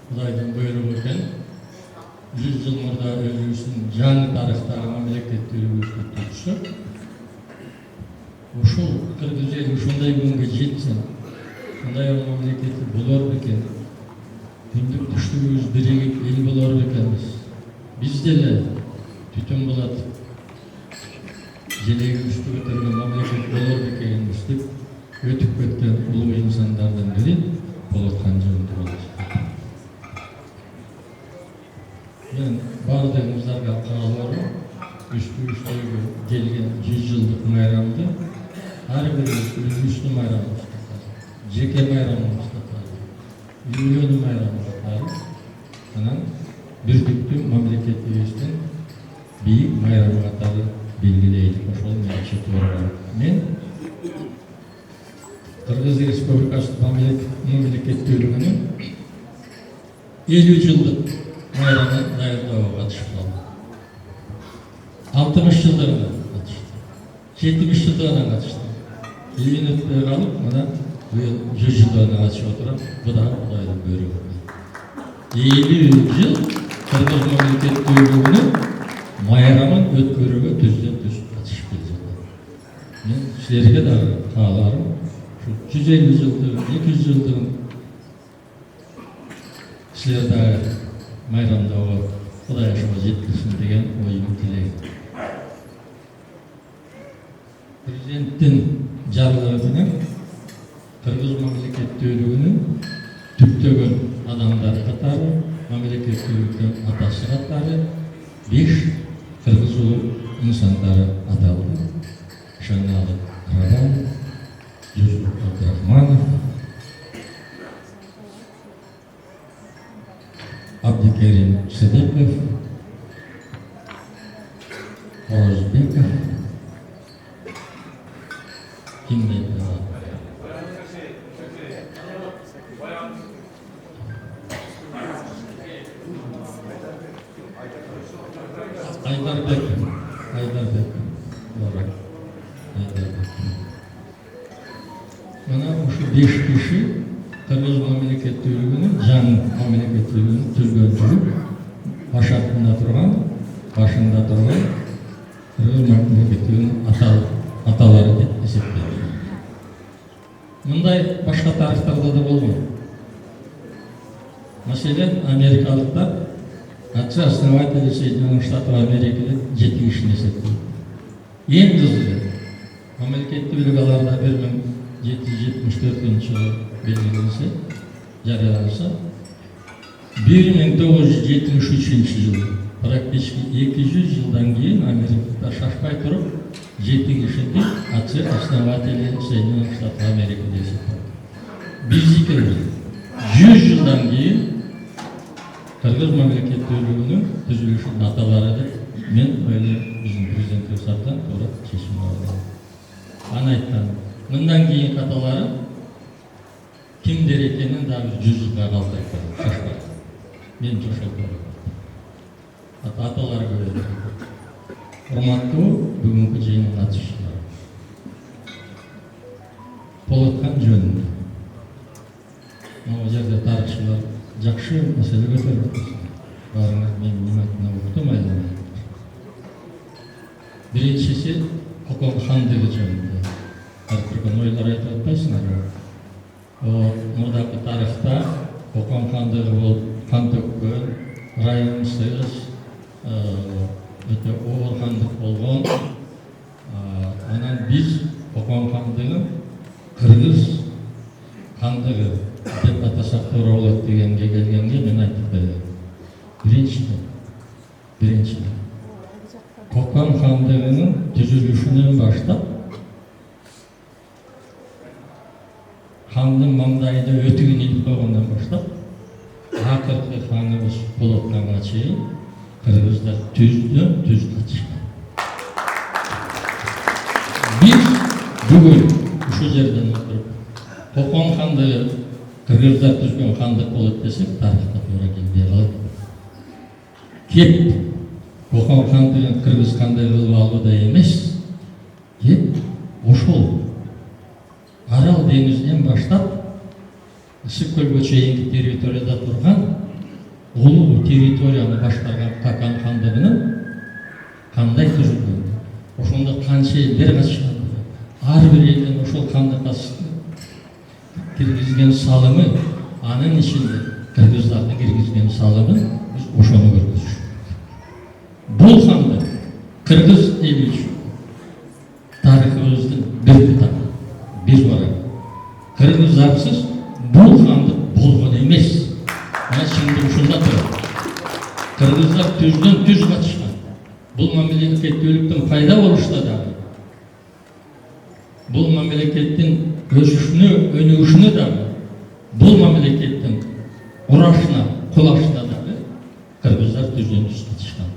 Кудайдын буйругу экен. 100 жыл мурда өзүбүздүн жаңы тарыхтагы мамлекеттүүлүгүбүздү турушуп, ушул кыргыз эли ушундай күнгө жетсе, ушундай мамлекети болор бекен, күндүк түштүгүбүз биригип эл болор бекенбиз. Биз деле түтүн болот, желегибизди көтөргөн мамлекет болор бекенбиз деп өтүп кеткен улуу инсандардын бири Болотхан жөнүндө болот. Мен бардыгыңыздарга каалоорум, үстүбүздөгү келген 100 жылдык майрамды ар бирибиз өзүбүздүн майрамыбызды, жеке майрамыбызды, үйлөнүү майрамыбызды, анан бирдиктүү мамлекетибиздин бийик майрамы катары белгилейли. Ошол менчи туура. Мен Кыргыз Республикасынын мамлекеттүүлүгүнүн 50 жылдык майрамын даярдоого катышып калдым. 60 жылдыгына катыштым, 70 жылдыгына катыштым. Үйүн өтпөй калып, мына быйыл 100 жылдыгына катышып отурам. Бу да Кудайдын буйругу. 50 жыл Кыргыз мамлекеттүүлүгүнүн майрамын өткөрүүгө түздөн-түз катышып келе. Мен силерге дагы кааларым, 150 жылдыгын, 200 жылдыгын силер дагы майрамдауга Кудай ошого жеткирсин деген оюм тилейм. Президенттин жарлыгы менен Кыргыз мамлекеттүүлүгүнүн түптөгөн адамдар катары, мамлекеттүүлүктүн атасы катары 5 кыргыз улуу инсандары аталды. Шаналы Карабан, Юсуп Абдрахманов, Абдикерим Сыдыков, Орозбеков, Кимметова. Айдарбек. Мына ушу 5 киши Кыргыз мамлекеттүүлүгүнүн, жаңы мамлекеттүүлүгүнүн түзгөн жүрүп, башында турган Кыргыз мамлекеттүүлүгүнүн аталары деп эсептелет. Мындай башка тарыхтарда да болгон. Маселен, америкалыктар отцы-основатели Соединенных Штатов Америки 7 кишини эсептейт. Эң кызыгы, мамлекеттүүлүк аларда 1774-жылы белгиленсе, жарыяланса, 1973-жылы практически 200 жылдан кийин Америкада шашпай туруп 7 кишини отцы-основатели Соединенных Штатов Америки десет. Биздики 100 жылдан кийин Кыргыз мамлекеттүүлүгүнүн түзүлүшүнүн аталары деп мен ойлаймын біздің президент өз атынан тура шешім қабылдады. Ана айтқан, мындан кейін қаталары кімдер екенін дағы 100 жылға қалдырып қойды. Мен шошайтып аталар көреді. Құрматтуу бүгінгі жиынның қатысушылары. Болатхан жөнінде. Мына жерде тарихшылар жақсы мәселе көтеріп отыр. Барыңыз мен ниметіне ұқтым айламай. Біріншісі Қоқан хандығы жөнінде. Әртүрлі ойлар айтып отпайсыңдар. Мұрдағы тарихта Қоқан хандығы болып қан төккен, райымсыз, өте ауыр хандық болған. Анан біз Қоқан хандығын Қырғыз хандығы деп атасақ тура болады дегенге келгенге мен айтып беремін. Біріншіден Қоқан хандығының түзілушінен баштап ханның маңдайына өтігін иліп қойғаннан баштап ақырғы ханымыз Болатханға шейін қырғыздар түзден түз қатысқан. Біз бүгін ұшы жерден отырып Қоқан хандығы қырғыздар түзген хандық болады десек, тарихта тура келмей қалады. Кеп Қоқан хандығын қырғыз қандай қылып алуда емес, кеп ошол Арал деңізінен баштап Ысык көлге чейинки территорияда турган улуу территорияны башкарган Қоқан хандығының кандай түзүлгөн, ошондо канча элдер катышкан, ар бир элдин ошол хандыкка киргизген салымы, анын ичинде кыргыздарды киргизген салымын биз ошону көргөзүшүбүз. Бул хандык кыргыз эли үчүн тарыхыбыздын бир кытабы, бир вара. Кыргыздарсыз бул хандык болгон эмес. Мына чындык ушунда турат. Кыргыздар түздөн түз катышкан. Бул мамлекеттүүлүктүн пайда болушунда дагы, бул мамлекеттин өсүшүнө, өнүгүшүнө дагы, бул мамлекеттин урашына, кулашына дагы кыргыздар түздөн түз катышкан.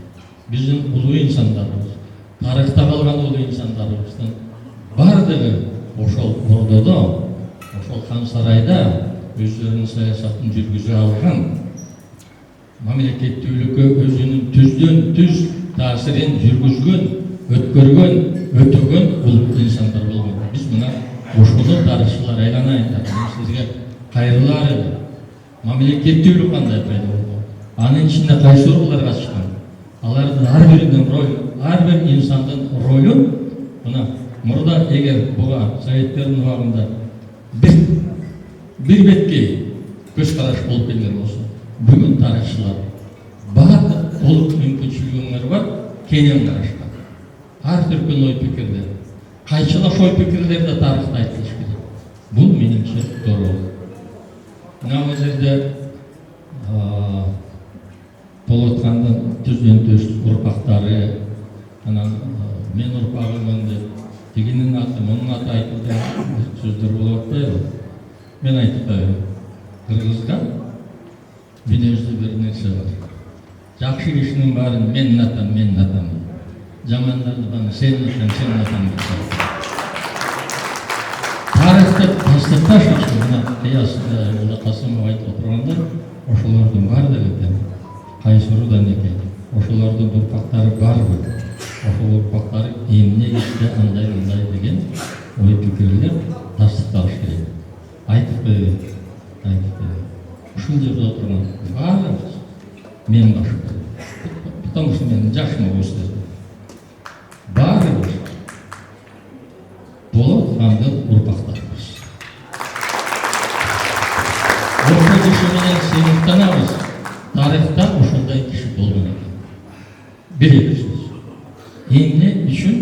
Биздин улуу инсандарыбыз, тарыхта калган улуу инсандарыбыздын бардыгы ошол ордодо, ошол хан сарайда өздөрүнүн саясатын жүргүзө алган, мамлекеттүүлүккө өзүнүн түздөн түз таасирин жүргүзгөн, өткөргөн, өтөгөн улуу инсандар болгон. Биз мына ошондо тарыхчылар айланайындар. Сизге кайрылары мамлекеттүүлүк кандай пайда болгон, анын ичинде кайсы уруулар катышкан, алардын ар биринин ролу, ар бир инсандын ролун мына мурда эгер буга советтердин убагында бир бетке көз караш болуп келген болсо, бүгүн тарыхчылар баардык толук мүмкүнчүлүгүңөр бар, кенен карашкан. Ар түркүн ой пикирлер, кайчылаш ой пикирлерди тарыхта айтылыш керек. Бул менимче туура. Мына жерде Болатхандын түздөн түз урпактары, анан мен урпагымын деп, тигинин аты, мунун аты айтылган сөздөр болуп атпайбы? Мен айтып коеюн, кыргызда мүнөздүү бир нерсе бар. Жакшы кишинин баарын мен атам. Жамандарды бана сен атам деп. Тарыхты тастатпаш үчүн мына Ияс Касымов айтып отурганда, ошолордун баардыгы экен, кайсы уруудан экен, ошолордун урпактары барбы? Ошол урпактары эмне иште андай деген ой пикирлер тастыкталыш керек. Айтып коеюн. Ушул жерде отурган баарыбыз мен башка. Потому что мен жашыма өстүрдүм. Баарыбыз Болатхандын урпактарыбыз. Ошол киши менен сыймыктанабыз. Тарыхта ошондой киши болгон экен. Бир сөз. Эмне үчүн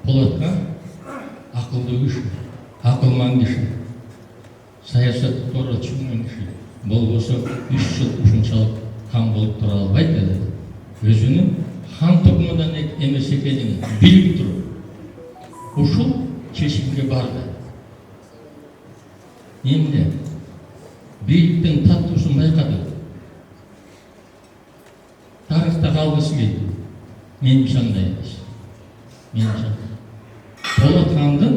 Болатхан акылдуу киши, акылман киши, саясатты туура түшүнгөн киши болбосо 3 жыл ушунчалык хан болуп тура албайт эле. Өзүнүн хан тукумунан эмес экенин билип туруп, ушул чечимге барды. Эмне? Бийликтин таттуусун байкады. Тарыхта калгысы келди. Меніңше андай емес. Меніңше Болат хандың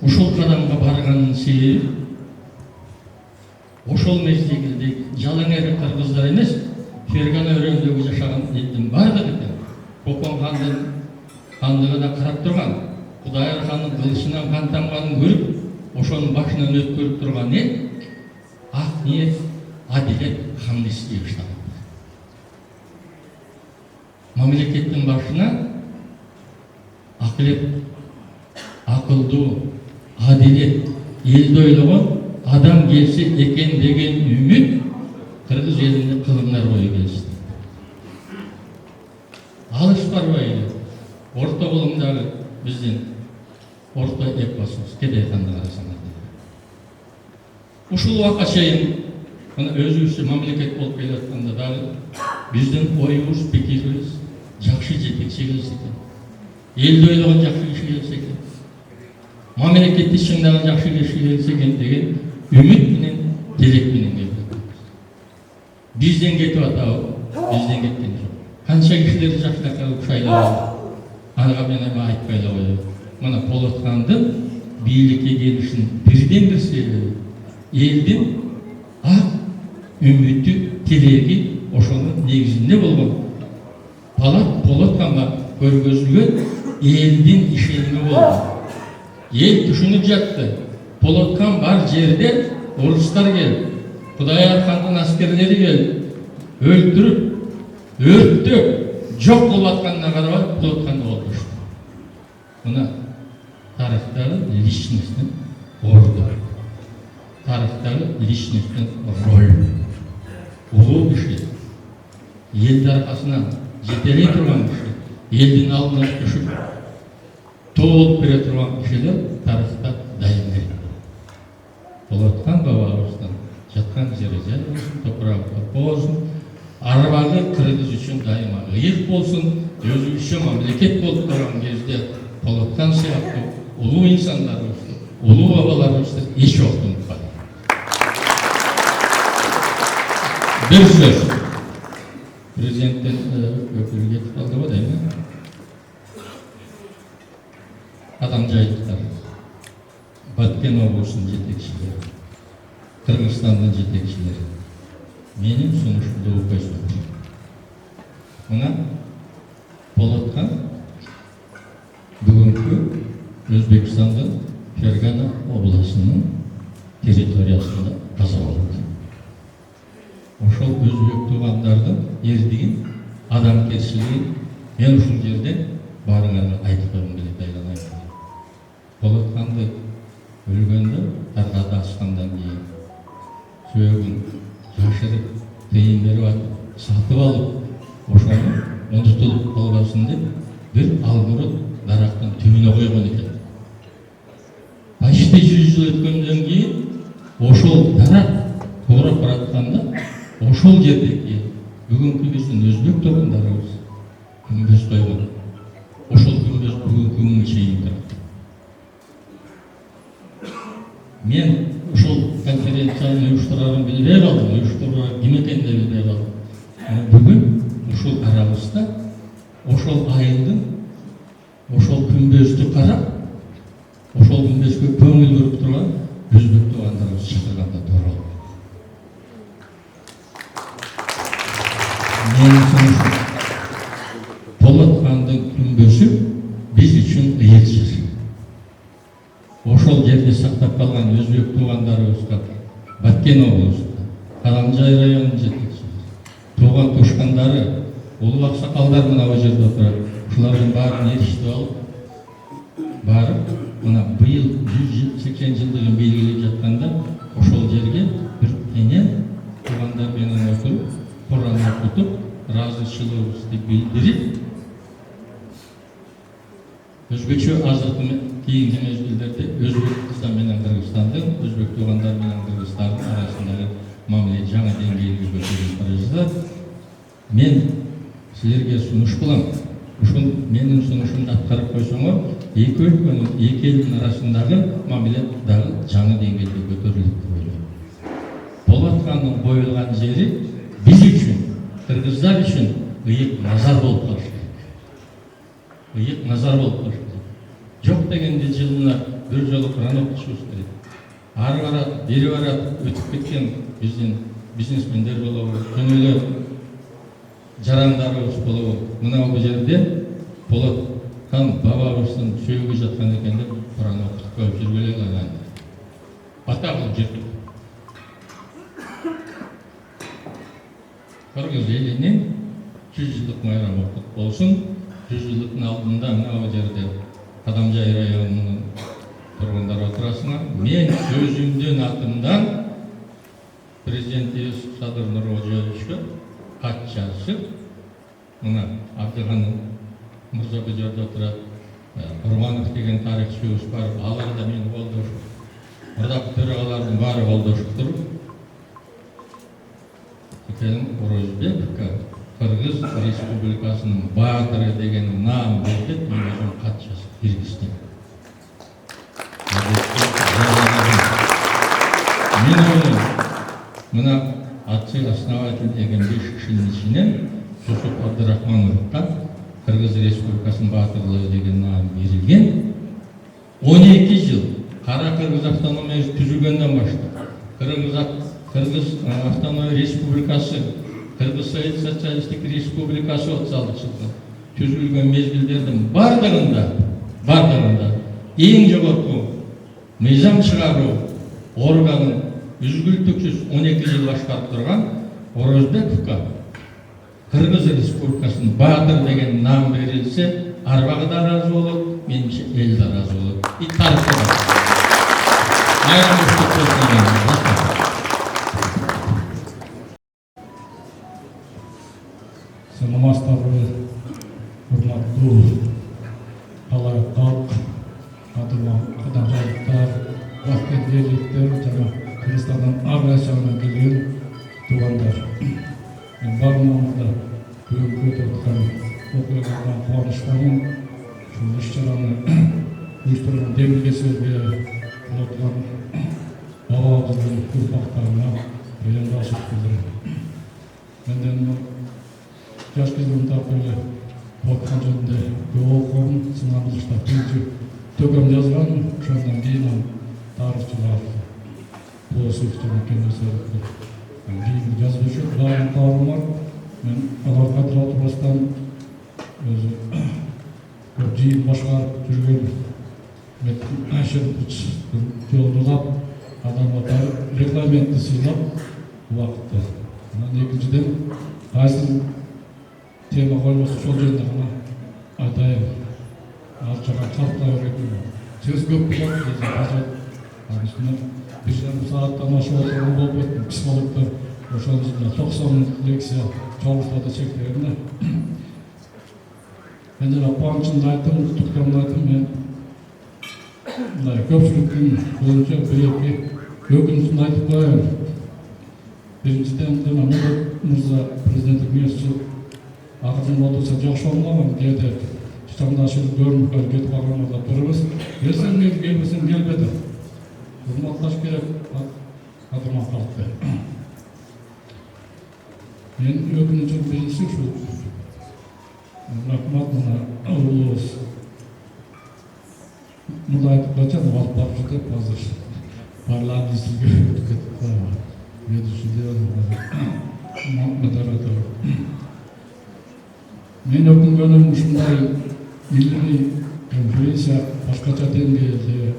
ошол кадамга барганын себеби ошол мезгилде жалаң эрек кыргыздар эмес, Фергана өрөөндөгү жашаган элдин бардыгы экен. Кокон хандын хандыгына карап турган, Кудайыр хандын кылычынан кан тамганын көрүп, ошонун башынан өткөрүп турган эл ак ниет, адилет, хамды иштей баштаган. Мамлекеттин башына акылет, акылдуу, адилет, элди ойлогон адам келсе экен деген үмүт кыргыз элине кылымдар бою келишти. Алыш барбайбы? Орто булуңдагы биздин орто эпосубуз Кедей хандык арасында. Ушул убакка чейин мына өзүбүзчө мамлекет болуп келатканда дагы биздин оюбуз, пикирибиз жакшы жетекчи келсе экен. Элди ойлогон жакшы киши келсе экен. Мамлекетти чыңдаган жакшы киши келсе экен деген үмүт менен, тилек менен келди. Бизден кетип атабы? Бизден кеткен жок. Канча кишилерди жакшыраак шайлап, ага мен эми айтпай эле коеюн. Мына Болот хандын бийликке келишинин бирден бир себеби элдин ак үмүтү, тилеги ошонун негизинде болгон. Болот ханга көргөзүлгөн элдин ишеними болду. Ел түшүнүп жатты. Болот хан бар жерде орустар келип, Кудайыр хандын аскерлери келип, өлтүрүп, өрттөп, жок болуп атканына карабай Болот ханды колдошту. Мына тарыхтагы личностьтин орду, тарыхтагы личностьтин роль. Улуу киши, элди аркасынан жетелей турган киши, элдин алдына түшүп, тоо болуп бере турган кишилер тарыхта дайым келет. Болот хан бабабыздан жаткан жери жер болсун, топурагы болсун, арбагы кыргыз үчүн дайыма ыйык болсун, өзүбүзчө мамлекет болуп турган кезде Болот хан сыяктуу улуу инсандарыбызды, улуу бабаларыбызды эч убакта унутпайт. Бир сөз. Президенттен өкүлү кетип калды го дейм. Адам жайлыктар, Баткен облусунун жетекчилери, Кыргызстандын жетекчилери менин сунушумду окуйсуңар. Мына Болот хан бүгүнкү Өзбекстандын Фергана областынын территориясында каза болду. Ошол өзбек туугандардын эрдигин, адамгерчилигин мен ушул жерде баарыңарга айтып койгум келет, айланайын. Болот ханды өлгөндө таргады ачкандан кийин сөөгүн жашырып, тыйын берип атып, сатып алып, ошону унутулуп калбасын деп бир алмурут дарактын түбүнө койгон экен. Почти 100 жыл өткөндөн кийин ошол дарак тоорап баратканда ошол жердеги бүгүнкү биздин өзбек туугандарыбыз күмбөз койгон. Ошол күмбөз бүгүнкү күнгө чейин турат. Мен ушул конференцияны уюштурарын билбей калдым, уюштурууга ким экенин да билбей калдым. Бүгүн ушул арабызда ошол айылдын ошол күмбөздү карап, ошол күмбөзгө көңүл буруп турган өзбек туугандарыбыз чакырганда туура болду. Менин сунушум Болот хандын күмбөзү биз үчүн ыйык жер. Ошол жерде сактап калган өзбек туугандарыбызга Баткен облусунда, Карамжай районунун жетекчиси, тууган тушкандары, улуу аксакалдар мына бул жерде отурат. Ушулардын баарын эрişтип алып, барып, мына быйыл 180 жылдыгын белгилеп жатканда ошол жерге бир энен туугандар менен отуруп, Куран окутуп, ыраазычылыгыбызды билдирип, өзбекчө азыркы кийинки мезгилдерде Өзбекстан менен Кыргызстандын, өзбек туугандар менен кыргыздардын арасындагы мамиле жаңы деңгээлге көтөрүлүп бара жатат. Мен силерге сунуш кылам. Ушул менин сунушумду аткарып койсоңор, эки өлкөнүн, эки элдин арасындагы мамиле дагы жаңы деңгээлге көтөрүлөт деп ойлойм. Болот хандын коюлган жери биз үчүн, кыргыздар үчүн ыйык назар болуп калышы керек. ыйык назар болуп туруш керек. Жок дегенде жылына бир жолу кран окутушубуз керек. Ары барат, бери барат, өтүп кеткен биздин бизнесмендер болобу, жөн эле жарандарыбыз болобу. Мына бул жерде Болот хан бабабыздын сүйөгү жаткан экен деп Куран окутуп коюп жүргүлө алган. Ата кылып жүрдүк. Кыргыз элинин 100 жылдык майрамы куттук болсун. 100 жылдыктын алдында мына жерде Кадамжай районунун тургундары отурасыңар. Мен өзүмдүн атымдан президентибиз Садыр Нуркожоевичке кат жазып, мына Абдыхан мырза бул жерде отурат, Курманов деген тарыхчыбыз бар, алар да мени колдошуп, мурдагы төрагалардын баары колдошуп туруп, Орозбековго Кыргыз Республикасынын баатыры деген наам берип, мен өзүм кат жазып киргиздим. Мен ойлойм, мына отцы основатель деген 5 кишинин ичинен Жусуп Абдырахмановго Кыргыз Республикасынын баатырлыгы деген наам берилген. 12 жыл Кара Кыргыз автономиясы түзүлгөндөн баштап Кыргыз автономия республикасы, Кыргыз Совет Социалистик Республикасы 36 жылда түзүлгөн мезгилдердин бардыгында эң жогорку мыйзам чыгаруу органын үзгүлтүксүз 12 жыл башкарып турган Орозбековго Кыргыз Республикасынын баатыр деген наам берилсе, арбагы да ыраазы болот, менимче эл да ыраазы болот. И тарыхта да. Майрам уктук болсун. Саламатсыздарбы, урматтуу калк, кадамжайлыктар, аскерликтер жана Кыргызстандан ар кайсы келген туугандар. Мен баарыңарда бүгүнкү өтүп аткан окуялардан кубанычтамын. Ушул иш-чараны уюштурган демилгесизге отурган бабабыздын урпактарына ыйынгачылык билдирем. Менден жаш кезимден эле Болотхан жөнүндө көп окугум, сыналышта төгөм жазган, ошондон кийин тарыхчылар Болосов жана Кенесеров кийинки жазуучу дайым кабарым бар. Мен аларга катыша отурбастан өзү көп жыйын башкарып жүргөн жолду улап, адамга регламентти сыйлап убакытта. Анан экинчиден кайсы тема койбосо ошол жөнүндө гана айтайын. Ал жака калктай берген. Сөз көп болот, анын үстүнө 1,5 сааттан ашып отурган болуп кеттим. Психологдор ошол жерде 90 лекция чогултууда чектеген. Мен жана кубанычымды айттым, тутканымды айттым. Мен мындай көпчүлүктүн көзүнчө бир-эки өкүнүчүн айтып коеюн. Биринчиден жана мырза президенттик мүнөзчү акырын болдурса жакшы болмогон, кээде чаңдашып көрүнүп кетип калгандарда турубуз. Келсең кел, келбесең келбеди. Урматташ керек адырман калкты. Мен өкүнүчүм биринчиси ушул. Рахмат мына улуубуз. Мында айтып качан алып барып жүрүп азыр парламент сизге өтүп кетип калган. Мен өкүнгөнүм ушундай илимий конференция башкача деңгээлде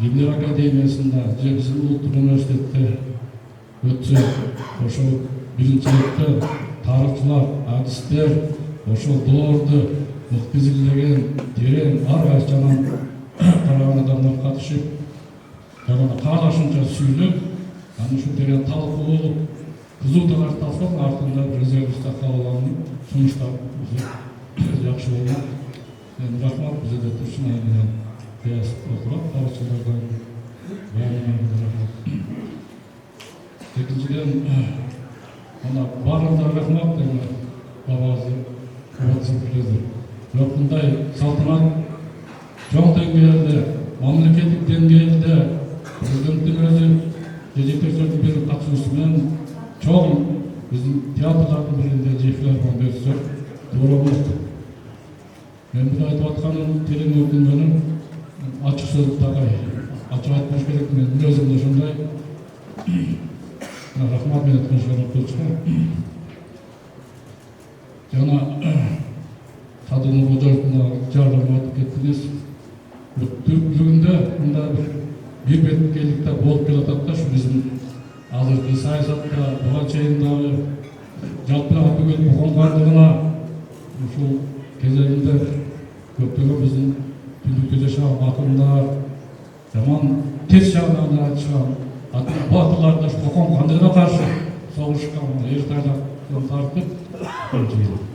Билимдер академиясында же биздин улуттук университетте өтсө, ошол биринчиликте тарыхчылар, адистер ошол доорду мыкты изилдеген терең ар кайсынан караган адамдар катышып, жана каалашынча сүйлөп, анан ушул терең талкуу болуп, кызуу тарташтын артында резервистте кабыл алынып, сунуштар жакшы болгон. Рахмат, бизде Турсунай менен Бияз отурат, тарыхчылардан баарыңарга рахмат. Экинчиден, ана баарыңарга рахмат деген бабабыздын кубатсын билдирди. Бирок мындай салтанат чоң деңгээлде, мамлекеттик деңгээлде президенттин өзү жетекчилердин бири катышуусу менен чоң биздин театрлардын биринде же филармон берсе туура болот. Мен bunu айтып атканым терең өкүнгөнүм ачык сөз тагай. Ачык айтпаш керек, мен өзүм да ошондой. Рахмат мен айткан окуучуга. Жана Кадырмы Божоевна жардам айтып кеттиңиз. Түркүлүгүндө мында бир беткейликтер болуп келатат да, ушу биздин азыркы саясатта буга чейин дагы жалпы түгел Кокон кандыгына ушул кезегинде көптөгөн биздин түндүктө жашаган акындар жаман терс жагынан айтышкан батырлар да Кокон кандыгына каршы согушкан эртайлактан тартып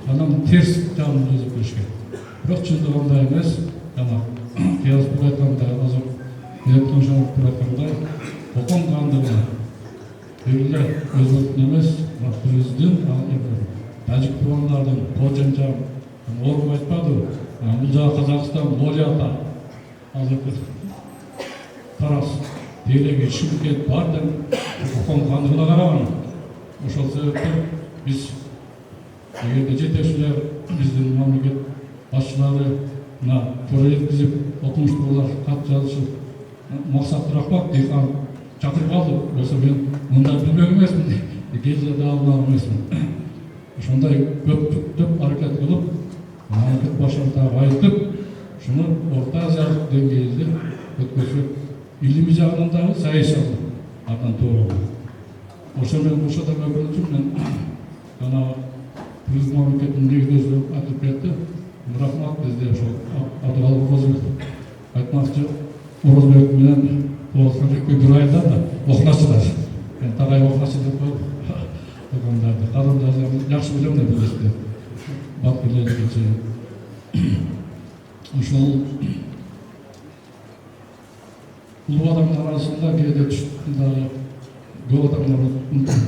анан терс жагын өзүп келишкен. Бирок чындыгы андай эмес. Жана Кыязбек айткандай, азыр Мелдет Шаровдун айткандай, Кокон кандыгына эле өзгөртүн эмес, президент тажик туугандардын кожонча Орун айтпадыбы? Бул жагы Казакстан, Лолиата, азыркы Тарас, Тереги, Шымкент бар деп Кокон кандыгына караган. Ошол себептен биз эгерде жетекчилер биздин мамлекет башчыларына туура жеткизип, окумуштуулар кат жазышып, максаттуураак дыйкан чакырып алды. Болсо мен мындай билбек эмесмин, кезде да алган эмесмин. Ошондой көптүк аракет кылып, мамлекет башчыларына айтып, шуну Орто Азиялык деңгээлде өткөзүп, илимий жагынан дагы саясий андан туура. Ошо да көбүнчө мен жана биз мамлекеттин негизги айтып кетти. Рахмат бизде ошо Абдыгалып Орозбек айтмакчы, Орозбек менен Орозбекке бир айда да окуначылар. Мен тагай окуначы деп коюп койгондарды кадымда жакшы билем да билесиздер. Батырлерчи. Ошол улуу адамдар арасында кээде дагы көп адамдар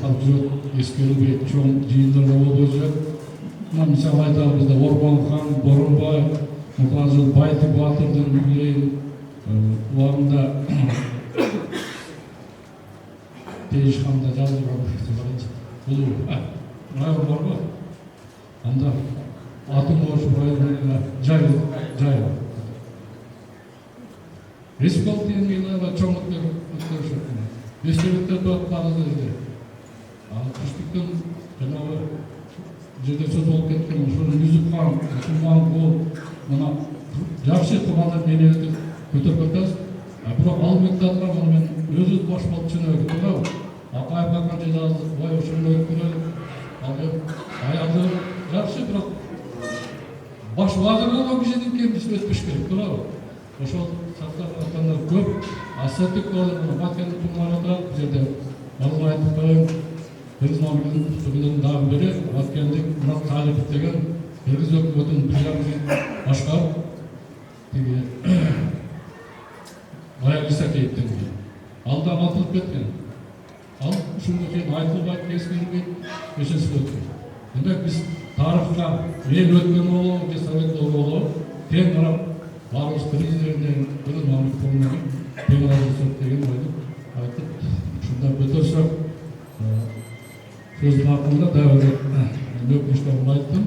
алып жүрөт, эскерилбей чоң жыйындар болуп жүрөт. Мисалы айталы бизде Орбон хан, Боронбай, Мукажыл Байтик батырдын юбилейин убагында Тейиш ханда жазылган улуу район барбы? Анда атын коюшуп районуна жай. Республика деңгээлде чоң өткөрүшөт. Республикада көп багыз жерде. Түштүктөн жанагы жерде сөз болуп кеткен ошону Юзуп хан, Мусулман кул мына жакшы кубанып мени көтөрүп атасыз. Бирок ал мектепте мен өзү баш болуп чыгып, Акаев акан жазды, бай ошондой өткөрөлүп, аялды жакшы, бирок баш вазир болгон кишидин кем өтпөш керек, туурабы? Ошол сактаган көп ассаттык болуп, баткенди тумар отурат, бул жерде балдар айтып коюм. Biz mağlubiyetinin daha beri Vatkendik Murat Talip degen Kırgız hükümetinin planını başkar bayağı lisak ettin. Aldan atılıp ketken. Al şundaki aytılbay keskinlik beşinci ötken. Demek biz tarihka el ötken oğlu, Sovet oğlu ten taraf varlık krizlerinden Kırgız mağlubiyetinin ten arasını degen oydu. Aytıp şundan götürsek Sözün hakkında dağıldı. Öpmüşlerini ayttım.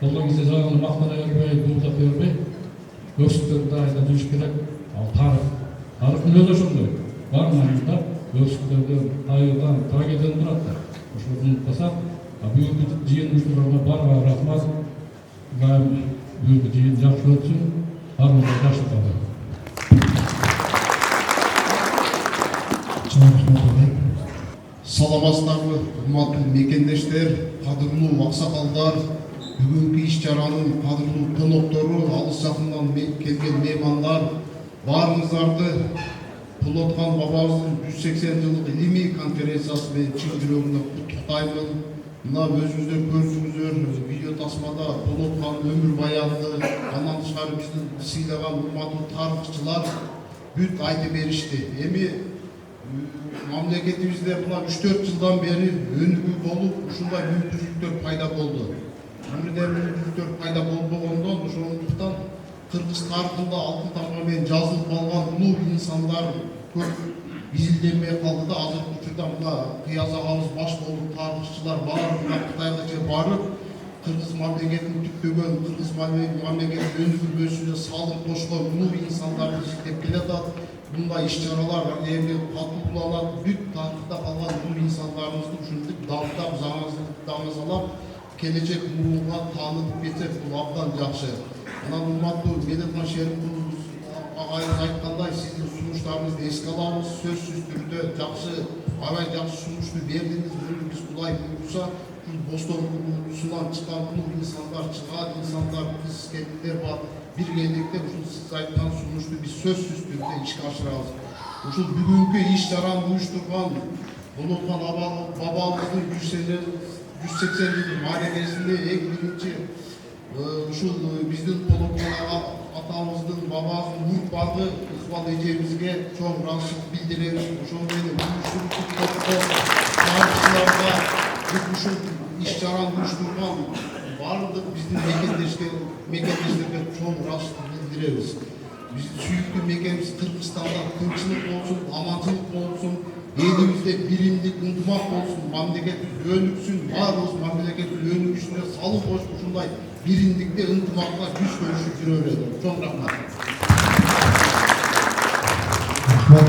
Ondan кезде жағын мақтана бермей, дуылдап бермей, өксіктерді айта жүріш керек. Ал тарих. Тарихтың өзі ошондой. Бар маңында өксіктерден, айырдан, трагедиядан тұрады. Ошоны ұмытпасақ, бүгінгі жиын ұйымдарына барға рахмат. Бүгінгі жиын жақсы өтсін. Барлығына жақсы қалды. Саламатсыздарбы, урматтуу мекендештер, кадырлуу аксакалдар, бүгүнкү иш-чаранын кадырлуу коноктору, алыс жакындан келген меймандар, баарыңыздарды Пулоткан бабабыздын 180 жылдык илимий конференциясы менен чын жүрөгүмдөн куттуктаймын. Мына өзүңүздөр көрдүңүздөр, видео тасмада Пулоткан өмүр баянды, андан тышкары биздин сыйлаган урматтуу тарыхчылар бүт айтып беришти. Эми мамлекетибизде мына 3-4 жылдан бери өнүгүү болуп, ушундай мүмкүнчүлүктөр пайда болду. Бирден мүмкүнчүлүктөр пайда болбогондон, ошондуктан кыргыз тарыхында алтын тамга менен жазылып калган улуу инсандар көп изилденбей калды да, азыркы учурда мына Кыяз агабыз баш болуп тарыхчылар баары мына Кытайга барып, Кыргыз мамлекетин түптөгөн, Кыргыз мамлекетин өндүрмөсүнө салым кошкон улуу инсандарды жетип келатат. Bunday иш-чаралар эми катуу кулланат. Бүт тарыхта калган улуу инсандарыбызды ушинтип дамытап, жаңазалап, келечек мурунга таанытып кетсек, бул абдан жакшы. Анан урматтуу Медетхан Шерипович агайыбыз айткандай, сиздин сунуштарыңызды эске алабыз. Сөзсүз түрдө жакшы, аябай жакшы сунушту бердиңиз. Биз Кудай буйруса, бостонкунан чыккан улуу инсандар чыгат, инсандар, кыз келиндер бар. Биргеликте ушул сиз айткан сунушту биз сөзсүз түрдө ишке ашырабыз. Ушул бүгүнкү иш-чараны уюштурган Болотхан бабабыздын 180 жылдык мааракесинде эң биринчи ушул биздин Болотхан атабыздын бабабыздын урпагы Ыкбал эжебизге чоң ыраазычылык билдиребиз. Ошол менен уюштуруучу топко, тарыхчыларга ушул иш-чараны уюштурган барлык биздин мекендештерге чоң ыраазычылык билдиребиз. Биздин сүйүктүү мекенибиз Кыргызстанда тынччылык болсун, аманчылык болсун, элибизде биримдик, ынтымак болсун, мамлекет өнүксүн, баарыбыз мамлекеттин өнүгүшүнө салым кошуп, ушундай биримдикте, ынтымакта жүз көрүшүп жүрө берели. Чоң рахмат. Рахмат.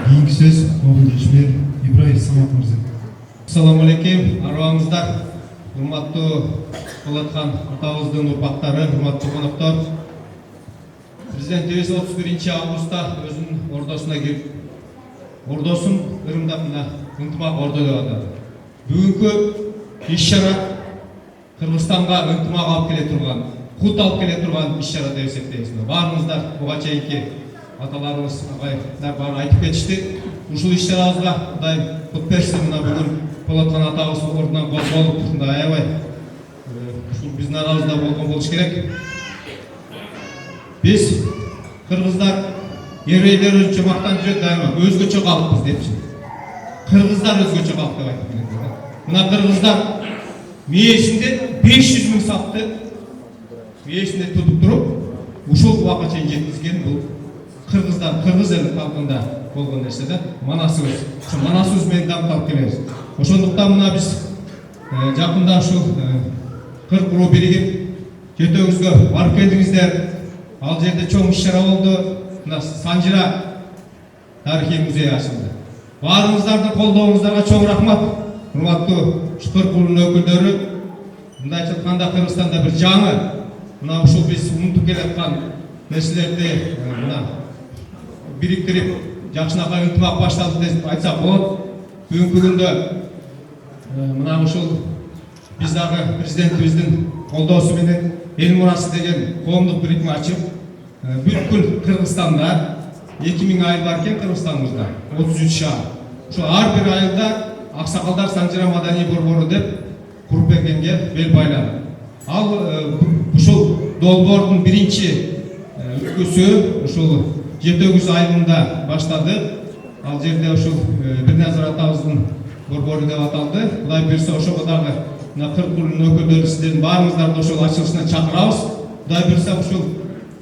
Кийинки сөз Обундун ишмер Ибраев Самат мырза. Ассаламу алейкум, арыбаңыздар. Урматтуу Болотхан атабыздын урпактары, урматтуу коноктор. Президентибиз 31 августта өзүнүн ордосуна кирип, ордосун ырымдап мына ынтымак ордо деп атады. Бүгүнкү иш-чара Кыргызстанга ынтымак алып келе турган, кут алып келе турган иш-чара деп эсептейбиз. Баарыңыздар буга чейинки аталарыбыз, агайлар баары айтып кетишти. Ушул иш-чарабызга Кудай кут берсин. Мына бүгүн Болотхан атабыз ордунан козголуп, аябай ушул биздин арабызда болгон болуш керек. Биз кыргыздар еврейлер өзүнчө мактанып жүрөт, дайыма өзгөчө калкпыз депчи. Кыргыздар өзгөчө калк деп айтып келет. Мына кыргыздар мээсинде 500 миң сапты мээсинде тутуп туруп, ушул убакка чейин жеткизген бул кыргыздар, кыргыз эл калкында болгон нерсе да. Манасыбыз, ошо манасыбыз менен дамытып келебиз. Ошондуктан мына биз жакында ушул 40 руу биригип Жетөөгүзгө барып келдиңиздер. Ал жерде чоң иш-чара болду. Мына Санжира тарыхый музей ачылды. Баарыңыздардын колдооңуздарга чоң рахмат. Урматтуу 40 рунун өкүлдөрү, мындайча айтканда Кыргызстанда бир жаңы мына ушул биз унутуп келаткан нерселерди мына бириктирип, жакшынакай ынтымак башталды деп айтсак болот. Бүгүнкү күндө мына ушул биз дагы президентибиздин колдоосу менен эл мурасы деген коомдук бирикме ачып, бүткүл Кыргызстанда 2000 айыл бар экен Кыргызстаныбызда, 33 шаар. Ошо ар бир айылда аксакалдар Санжира маданий борбору деп куруп бергенге бел байлады. Ал ушул долбоордун биринчи үлгүсү ушул Жетөөгүз айылында баштады. Ал жерде ушул Бирназар атабыздын борбору деп аталды. Кудай буйрса ошого дагы мына 40 рунун өкүлдөрү сиздердин баарыңыздарды ошол ачылышына чакырабыз. Кудай буйрса ушул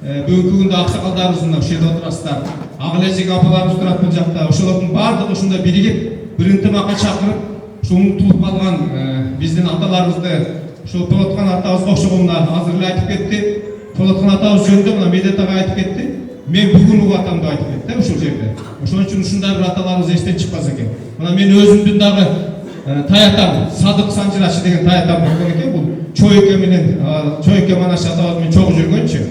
бүгүнкү күндө аксакалдарыбыз мына ушул жерде отурасыздар. Ак элечек апаларыбыз турат бул жакта. Ошолордун баардыгы ушунда биригип, бир ынтымакка чакырып, ушул унутулуп калган биздин аталарыбызды ушул Болотхан атабызга окшогон мына азыр эле айтып кетти. Болотхан атабыз жөнүндө мына Медет ага айтып кетти. Мен бүгүн угатам деп айтып кетти ушул жерде. Ошон үчүн ушундай бир аталарыбыз эстен чыкпаса экен. Мына мен өзүмдүн дагы таятам, Садык Санжирачы деген таятам болгон экен. Бул Чойке менен Чойке Манаш атабыз менен чогуу жүргөнчү.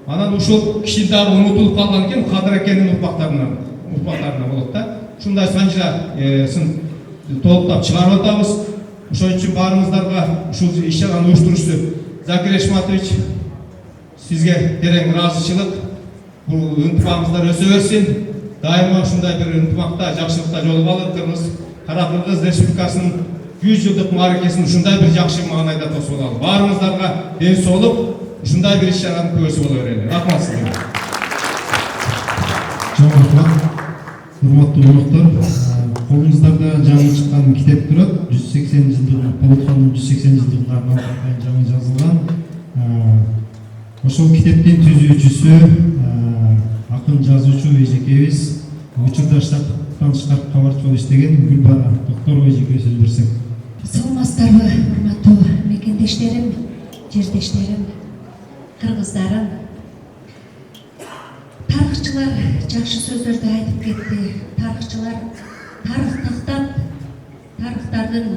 Анан ушул киши дагы унутулуп калган экен, Кадыр экенин урпактарына болот да. Ушундай Санжирасын толуктап чыгарып атабыз. Ошон үчүн баарыңыздарга ушул иш-чараны уюштуруучу Закир Эшматович сизге терең ыраазычылык. Бул ынтымагыңыздар өсө берсин. Дайыма ушундай бир ынтымакта, жакшылыкта жолугалы. Кара Кыргыз Республикасынын 100 жылдык мааракесин ушундай бир жакшы маанайда тосуп алалы. Баарыңыздарға ден соолук, ушундай бир иш-чаранын күбөсү боло берели. Рахмат сизге. Чоң рахмат. Урматтуу коноктор, колуңуздарда жаңы чыккан китеп турат. 180 жылдыгына, Болотхандын 180 жылдыгына арналган жаңы жазылган. Ошол китептин түзүүчүсү акын жазуучу эжекебиз учурдаштыктан чыгарып кабарчы болуп иштеген Гүлбара Докторова эжеке сөз берсек. Саламатсыздарбы, урматтуу мекендештерим. жердештерим, кыргыздарым. Тарыхчылар жакшы сөздөрдү айтып кетти. Тарыхчылар тарых тактап, тарыхтардын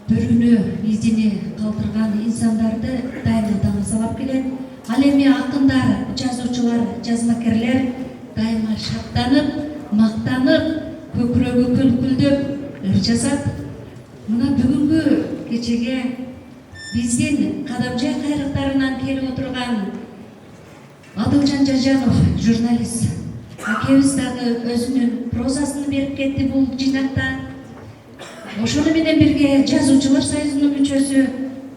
бүрүнү, изини калтырган инсандарды дайыма тамашалап келет. Ал эми акындар, жазуучулар, жазмакерлер дайыма шаттанып, мактанып, көкүрөгү күлкүлдөп ыр жасап, мына бүгүнкү кечеге биздин Кадамжай кайрыктарынан келип отурган Адылжан Жажанов, журналист акебиз дагы өзүнүн прозасын берип кетти бул жыйнакта. Ошону менен бирге жазуучулар союзунун мүчөсү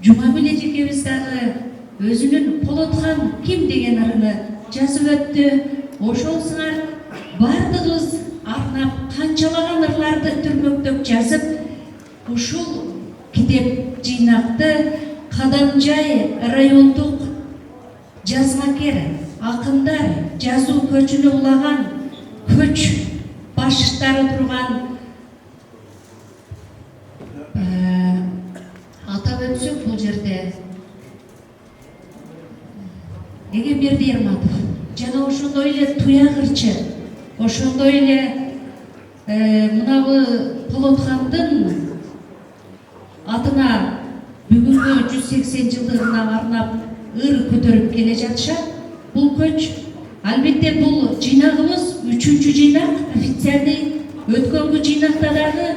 Жумагүл эжекебиз дагы өзүнүн Полотхан ким деген ырыны жазып өттү. Ошол сыңар бардыгыбыз арнап канчалаган ырларды түрмөктөп жазып, ушул китеп жыйнакты Кадамжай райондук жазмакер, акындар, жазуу көчүнө улаган, көч баштары турган атап өтсөк бул жерде Эгемберди Ерматов жана ошондой эле Туягырчы, ошондой эле мынабы Полотхандын атына бүгүнкү 180 жылдыгына арнап ыр көтөрүп келе жатышат. Бул көч, албетте бул жыйнагыбыз 3-чү жыйнак, официальный. Өткөнгү жыйнакта дагы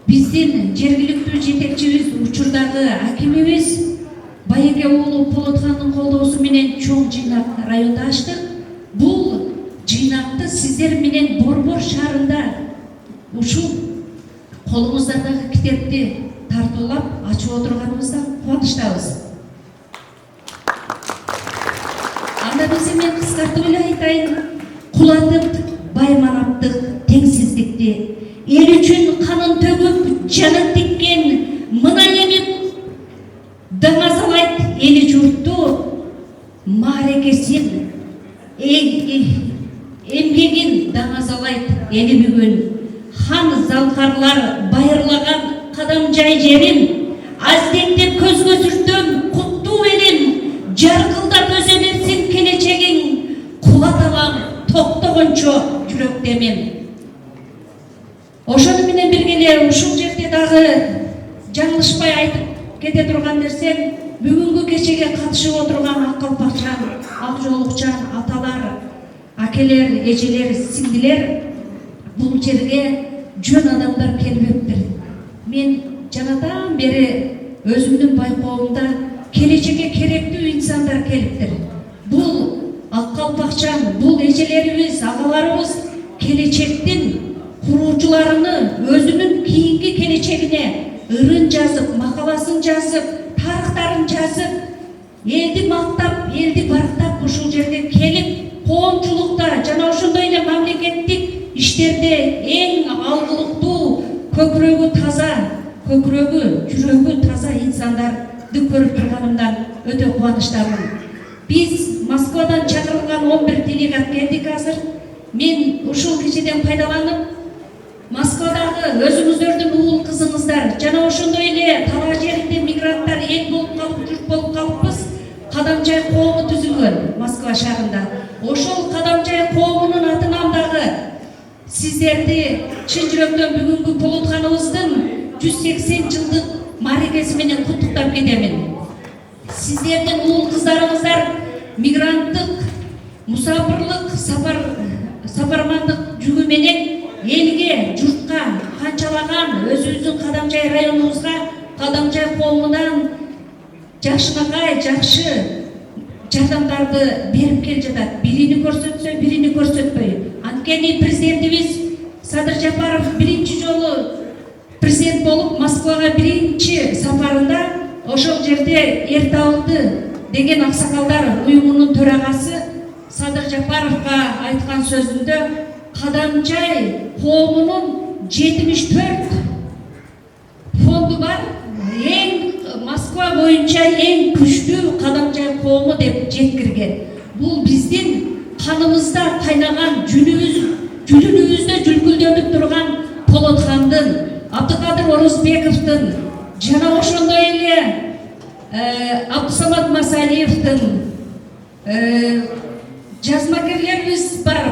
биздин жергиликтүү жетекчибиз, учурдагы акимибиз Байеке уулу Полотхандын колдоосу менен чоң жыйнак районда ачтык. Бул жыйнакты сиздер менен Борбор шаарында ушул колуңуздагы китепти тартуулап ачып отурганыбыздан кубанычтабыз. Анда биз мен кыскартып эле айтайын. Кулатып байманаптык теңсиздикти, эл үчүн канын төгүп жанын тиккен мына эми даңазалайт эли журтту маарекесин, эмгегин даңазалайт эли бүгүн. Хан залкарлар байырлаган Кадамжай жерим, аздектеп көзгө сүртөм куттуу элим, жаркылдап өсө берсин келечегиң, кулат алам токтогончо жүрөктемем. Ошону менен бирге эле ушул жерде дагы жаңылышпай айтып кете турган нерсем, бүгүнкү кечеге катышып отурган ак калпакчан, ак жоолукчан аталар, акелер, эжелер, сиңдилер бул жерге жөн адамдар келбептир. Мен жанадан бери өзүмдүн байкоомдо келечекке керектүү инсандар келиптир. Бул ак калпакчан, бул эжелерибиз, агаларыбыз келечектин куруучуларыны өзүнүн кийинки келечегине ырын жазып, макаласын жазып, тарыхтарын жазып, элди мактап, элди барктап ушул жерге келип, коомчулукта жана ошондой эле мамлекеттик иштерде эң алгылыктуу, көкүрөгү таза, көкүрөгү, жүрөгү таза инсандарды көрүп турганымдан өтө кубанычтамын. Биз Москвадан чакырылган 11 делегат келдик азыр. Мен ушул кечеден пайдаланып, Москвадагы өзүңүздөрдүн уул кызыңыздар жана ошондой эле талаа жеринде мигранттар эл болуп калып, журт болуп калыппыз. Кадамжай коому түзүлгөн Москва шаарында. Ошол Кадамжай коомунун атынан дагы сиздерди чын жүрөктөн бүгүнкү Полотханыбыздын 180 жылдык маарекеси менен куттуктап кетемин. Сиздердин уул кыздарыңыздар мигранттык, мусафирлык, сапармандык жүгү менен элге, журтка канчалаган өзүбүздүн Кадамжай районубузга, Кадамжай коомунан жакшынакай, жакшы жардамдарды берип келе жатат. Бирини көрсөтсө, бирини көрсөтпөй. Анткени президентибиз Садыр Жапаров биринчи жолу президент болуп Москвага биринчи сапарында ошол жерде Эртабылды деген аксакалдар уюмунун төрагасы Садыр Жапаровго айткан сөзүндө Кадамжай коомунун 74 фонду бар, эң Москва боюнча эң күчтүү Кадамжай коому деп жеткирген. Бул биздин каныбызда кайнаган, жүлүнүбүздө жүлкүлдөнүп турган Полотхандын, Абдыкадыр Орозбековдун жана ошондой эле Абдусамат Масалиевтің жазмакерлерimiz бар.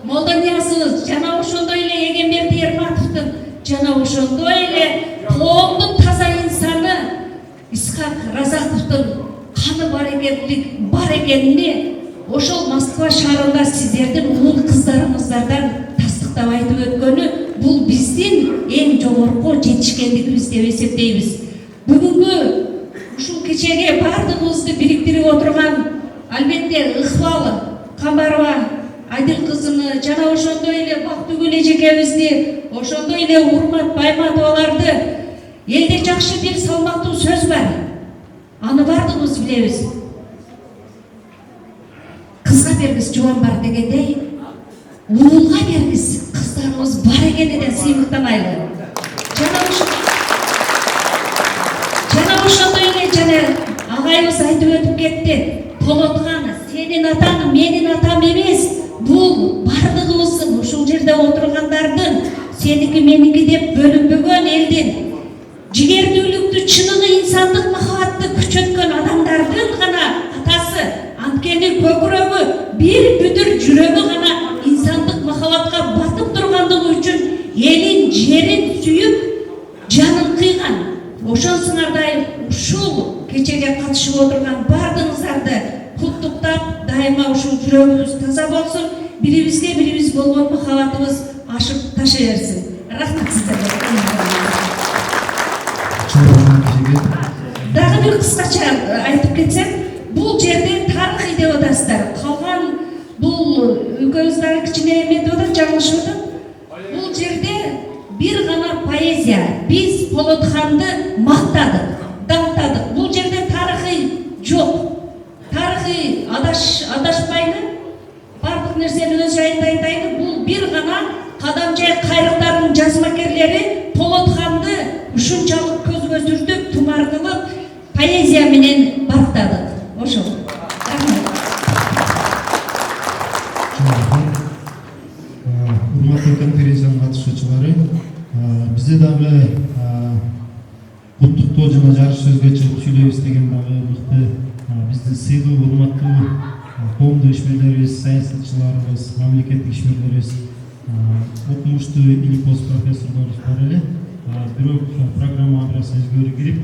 Молданиясыбыз жана ошондой эле Эгемберди Эрматовдун жана ошондой эле коомдун таза инсаны Исхак Разаковдун каны бар экенине ошол Москва шаарында сиздердин улуу кыздарыңыздардан тастыктап айтып өткөнү бул биздин эң жогорку жетишкендигибиз деп эсептейбиз. Бүгүнкү ушул кечеге бардыгыбызды бириктирип отурган албетте Ыхвалы Камбарова Айдыл кызыны жана ошондой эле Бактыгүл эжекебизди, ошондой эле Урмат Байматоваларды элде жакшы бир салмактуу сөз бар. Аны бардыгыбыз билебиз. Кызга бергиз жуан бар дегендей, уулга бергиз кыздарыбыз бар экенинен сыймыктанайлы. Жана ошондой эле жана агайыбыз айтып өтүп кетти. Полотканы сенин атаң менин атам эмес. Бул бардыгыбыздын ушул жерде отургандардын сеники меники деп бөлүнбөгөн элдин жигердүүлүктү, чыныгы инсандык махабатты күчөткөн адамдардын гана атасы. Анткени көкүрөгү бир бүтүр жүрөгү гана инсандык махабатка батып тургандыгы үчүн элин жерин сүйүп жанын кыйган. Ошонсуңардай ушул кечеге катышып отурган бардыгыңыздарды куттуктап, дайыма ушул жүрөгүбүз таза болсун, бирибизге бирибиз болгон махабатыбыз ашып таша берсин. Рахмат сиздерге. Дагы бир кыскача айтып кетсем, бул жерде тарыхый деп атасыздар. Калган бул экөөбүз дагы кичине эметип атат, жаңылышып атат. Бул жерде бир гана поэзия. Биз Полотханды мактадык, даңтадык. Бул жерде тарыхый жок. Тарыхый адашпайды, бардык нерсени өз жайында айтайды. Бул бир гана Кадамжай кайрыктарынын жазмакерлери Полотханды ушунчалык көзгө сүртүп, тумар кылып, поэзия менен барктадык. Ошол. Урматтуу конференциянын катышуучулары, бизде дагы куттуктоо жана жарыш сөзгө чыгып сүйлөйбүз деген дагы мыкты биздин сыйлуу урматтуу коомдук ишмерлерибиз, саясатчыларыбыз, мамлекеттик ишмерлерибиз, окумуштуу илик-пост профессорлорубуз бар эле. Бирок программа бир аз өзгөрүү кирип,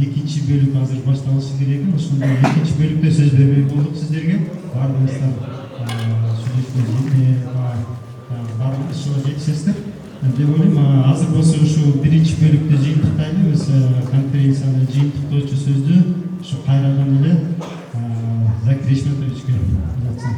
экинчи бөлүк азыр башталышы керек экен. Ошондо экинчи бөлүктө сөз бербей болдук сиздерге. Бардыгыңыздар сүйлөшкө бардыгыңызга жетишесиздер деп ойлойм. Азыр болсо ушу биринчи бөлүктө жыйынтыктайлы. Биз конференцияны жыйынтыктоочу сөздү ушу кайрадан эле Закир Ишметовичке uzatсын.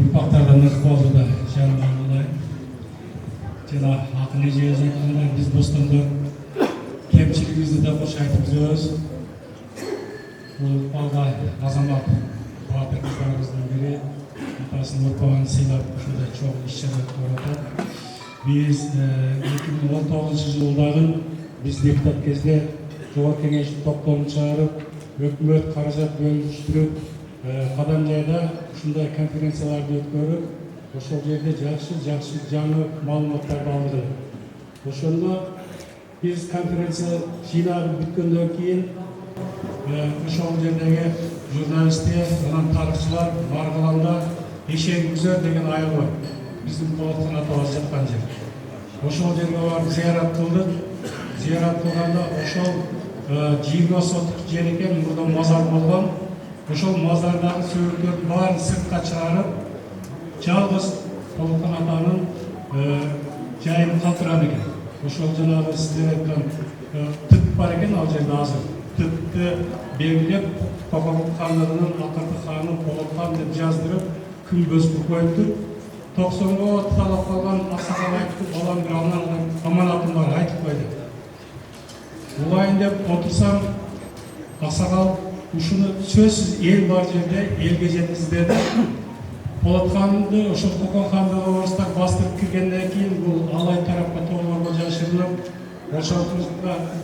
Ұрпақтардан ықпалды да жанынан олай. Жана ақын ежеғіз айтқандай біз бостанда кемшілігімізді де қош айтып жүрөбүз. Бұл ықпалға азамат батыр қыздарымыздың бірі атасын ұрпағын сыйлап ушундай чоң иш-чара өткөрүп атат. Биз 2019 жылдагы биз депутат кезде Жогорку Кеңештин топтомун чыгарып, өкмөт каражат бөлүштүрүп, Кадамжайда ушундай конференцияларды өткөрүп, ошол жерде жакшы жаңы маалыматтарды алдык. Ошондо биз конференция жыйналып бүткөндөн кийин ошол жердеги журналисттер, анан тарыхчылар Маргаланда Ишенгүзөр деген айыл бар. Биздин Полоткан атабыз жаткан жер. Ошол жерге барып зыярат кылдык. Зыярат кылганда ошол 20 соттук жер экен, мурда мазар болгон. Ошол мазардагы сөөрөттөрдүн баарын сыртка чыгарып, жалгыз Полоткан атанын жайын калтырган экен. Ошол жанагы сиздер айткан түп бар экен ал жерде азыр. Түптү белгилеп, Полоткан хандыгынын акыркы ханы Полоткан деп жаздырып, күмбөзгө коюптур. 90-го талап калган аксакал айтты, балам бир аманатым бар, айтып койду. Улайын деп отурсам, аксакал ушуну сөзсүз эл бар жерде элге жеткиздеди. Полотканды ошол Кокон хандыгы орустар бастырып киргенден кийин бул алай тарапка тоолорго жашырылып, ошол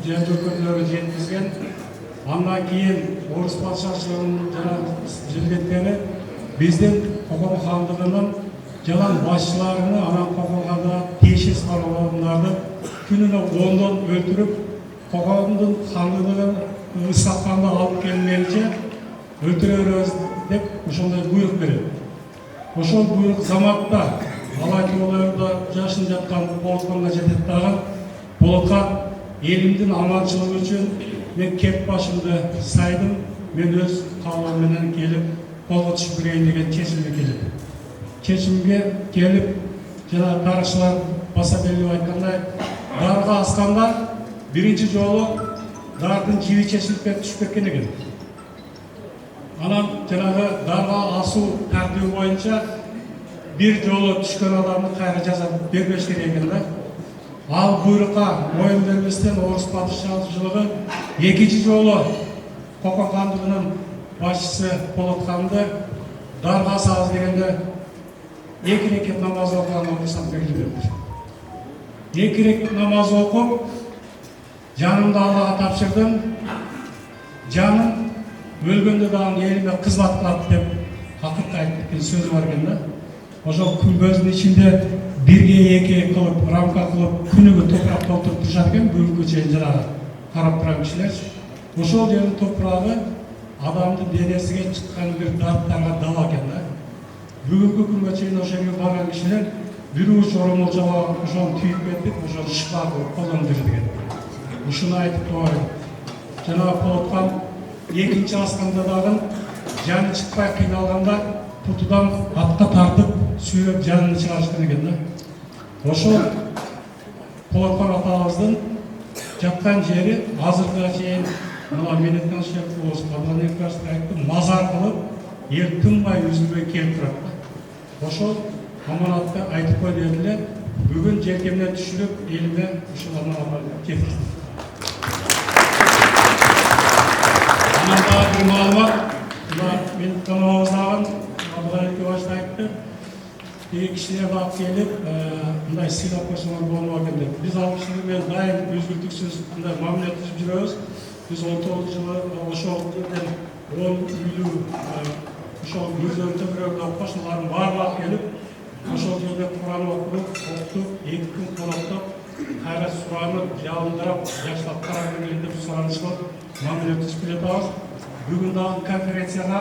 жан жөкөрлөргө жеткизген. Андан кейін орыс патшашылығының жендеттері біздің Қоқан хандығының жалан басшыларыны анан Қоқан хандығына тиесіз қаралғандарды күніне 10-дан өлтіріп, Қоқанның хандығын ысаққанды алып келмейінше өлтіреріз деп ошондай бұйрық береді. Ошол бұйрық заматта алайки оларда жашын жатқан Болотханға жетет дагы Болотхан елімдің аманшылығы үшін мен кеп башымды сайдым, мен өз қалауыммен келіп қолға түсіп берейін деген шешімге келеді. Шешімге келіп, жаңа тарихшылар баса белгілеп айтқандай, дарға асқанда бірінші жолы дардың жиі шешіліп түсіп кеткен екен. Анан жаңағы дарға асу тәртібі бойынша bir жолы түскен адамды қайра жаза бербеш керек екен да. Ал бұйрыққа мойын берместен орыс патшалығы екінші жолы Қоқан хандығының басшысы Болотханды дарға асамыз дегенде 2 рекет намаз оқыған рұқсат берілді. 2 рекет намаз оқып, жанымды Аллаға тапсырдым. Жаным өлгенде дағын еліме қызмат қылады деп хақиқат айтқан сөзі бар екен да. Ошол күмбөздүн ичинде 1-2 кылып, рамка кылып, күнүгө топурак толтуруп турушат экен, бүгүнкү чейин жанагы карап турган кишилер. Ошол жердин топурагы адамдын денесиге чыккан бир дарттарга дал экен да. Бүгүнкү күнгө чейин ошол жерге барган кишилер бир уч оромол жабаган ошону түйүп кетип, ошону шыпа кылып колдонуп жүрөт экен. Ушуну айтып коеюн. Жанагы Болотхан экинчи асканда дагы жаны чыкпай кыйналганда путудан атка тартып сүйрөп жанын чыгарышкан экен да. Ошол Болотхан атабыздын жаткан жери азыркыга чейин мына мен айткан сыяктуу Кабанек мазар кылып, эл тынбай үзүлбөй келип турат да. Ошол аманатты айтып кой дедилер. Бүгүн желкемден түшүрүп, элиме ушул аманатты жеткиздим. Анан дагы бир маалымат, мен танабыздагы Абдулайке башта айтты. Кишилер алып келип, мындай сыйлап койсоңор болмок экен деп. Биз ал кишилермен дайым өзгөртүксүз мындай мамиле түзүп жүрөбүз. Биз 19 жылы ошол жерден 10 үйлүү ошол өздөрүнүн бирөө кошуналарын баарлап келип, ошол жерде Куран окуп, 2 күн коноктоп, кайра суранып, жалындырып, жаштап карап келген деп суранышып, мамиле түзүп келатабыз. Бүгүн дагы конференцияга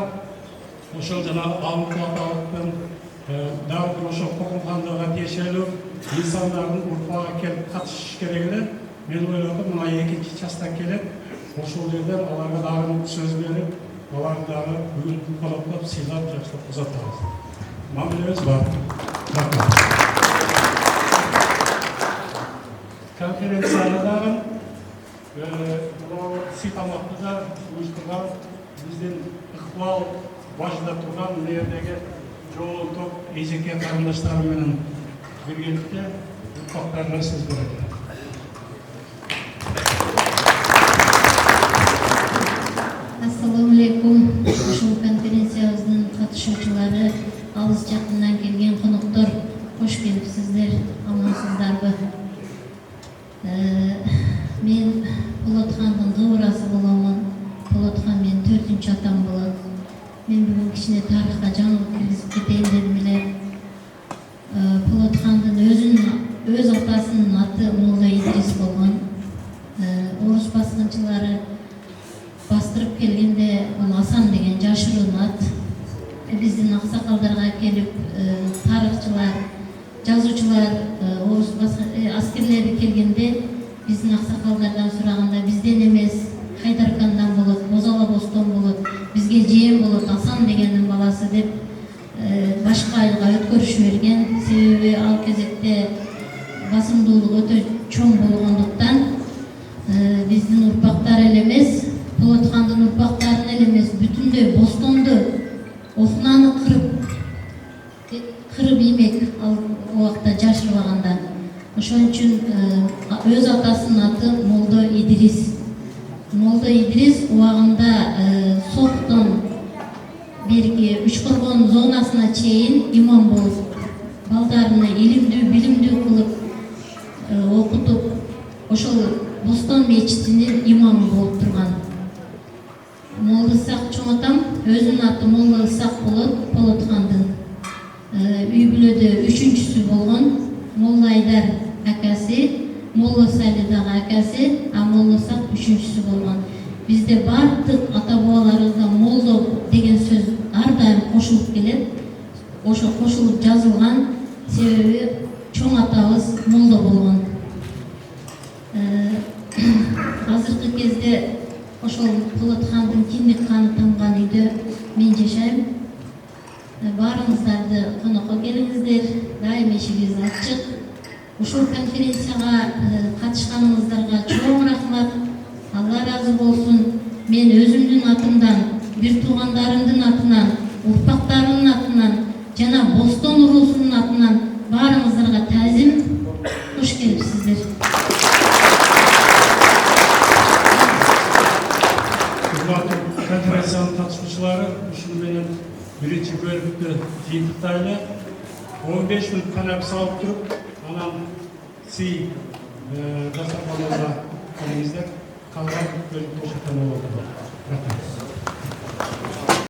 ошол жанагы Алматылыктын дагы ошол Қоқан хандыгына тиешелүү инсандардын урпага келип катышыш керек эле. Мен ойлодум, мына экинчи часта келет, ошол жерден аларга дагы сөз берип, аларды дагы бүгүн коноктоп, сыйлап, жакшылап узатабыз. Мамилебиз бар. Рахмат. Конференцияда дагы сый тамакты да уюштурган биздин ыкбал башында турган мына жердеги жол топ эжеке карындаштарым менен биргеликте урпактарына сөз берет. Ассаламу алейкум. Ушул конференциябыздын катышуучулары, алыс жакындан келген коноктор, кош келипсиздер, амансыздарбы? Мен Болотхандын кыбырасы боломун. Болотхан менин 4-чү атам болот. Мен бүгүн кичине тарыхка жаңылык киргизип кетейин дедим эле. Болотхандын өз атасынын аты Молла Идрис болгон. Орус баскынчылары бастырып келгенде бул Асан деген жашыруун ат. Биздин аксакалдарга келип, тарыхчылар, жазуучулар, орус аскерлери келгенде биздин аксакалдардан сураганда бизден эмес, Хайдаркандан болот, Бозалабостон болот, бизге жээн болот, Асан дегендин баласы деп башка айылга өткөрүшүп берген. Себеби ал кезекте басымдуулук өтө чоң болгондуктан биздин урпактар эле эмес, Болотхандын урпактарын эле эмес, бүтүндөй Бостонду, Офнаны кырып иймек ал убакта жашырбаганда. Ошон үчүн өз атасынын аты Молдо Идрис. Молдо Идрис убагында Соктон берги Үчкоргон зонасына чейин имам болуп, балдарыны илимдүү, билимдүү кылып окутуп, ошол Бостон мечитинин имамы болуп турган. Молла Исақ чоң атам, өзүнүн аты Молла Исақ Болотхандын үй бүлөдө үчүнчүсү болгон. Молла Айдар акасы, Молла Сали дагы акасы, а Молла Исақ үчүнчүсү болгон. Бизде бардык ата бабаларыбызда молло деген сөз ар дайым кошулуп келет. Ошо кошулуп жазылган, себеби чоң атабыз молло болгон. Азыркы кезде ошол Болотхандын киндик каны тамган үйдө мен жашайм. Баарыңыздарды конокко келиңиздер, дайым эшигибиз ачык. Ушул конференцияга катышканыңыздарга чоң рахмат. Алла разы болсун. Мен өзүмдүн атымдан, бир туугандарымдын атынан, урпактарымдын атынан жана Бостон уруусунун атынан баарыңыздарга таазим. Кош келипсиздер. Конференциянын катышуучулары, ушуну менен биринчи бөлүктү жыйынтыктайлы. 15 мүнөт кана салып туруп, анан сый жасап алууга келиңиздер. Калган бөлүктү ошондон болот. Рахмат.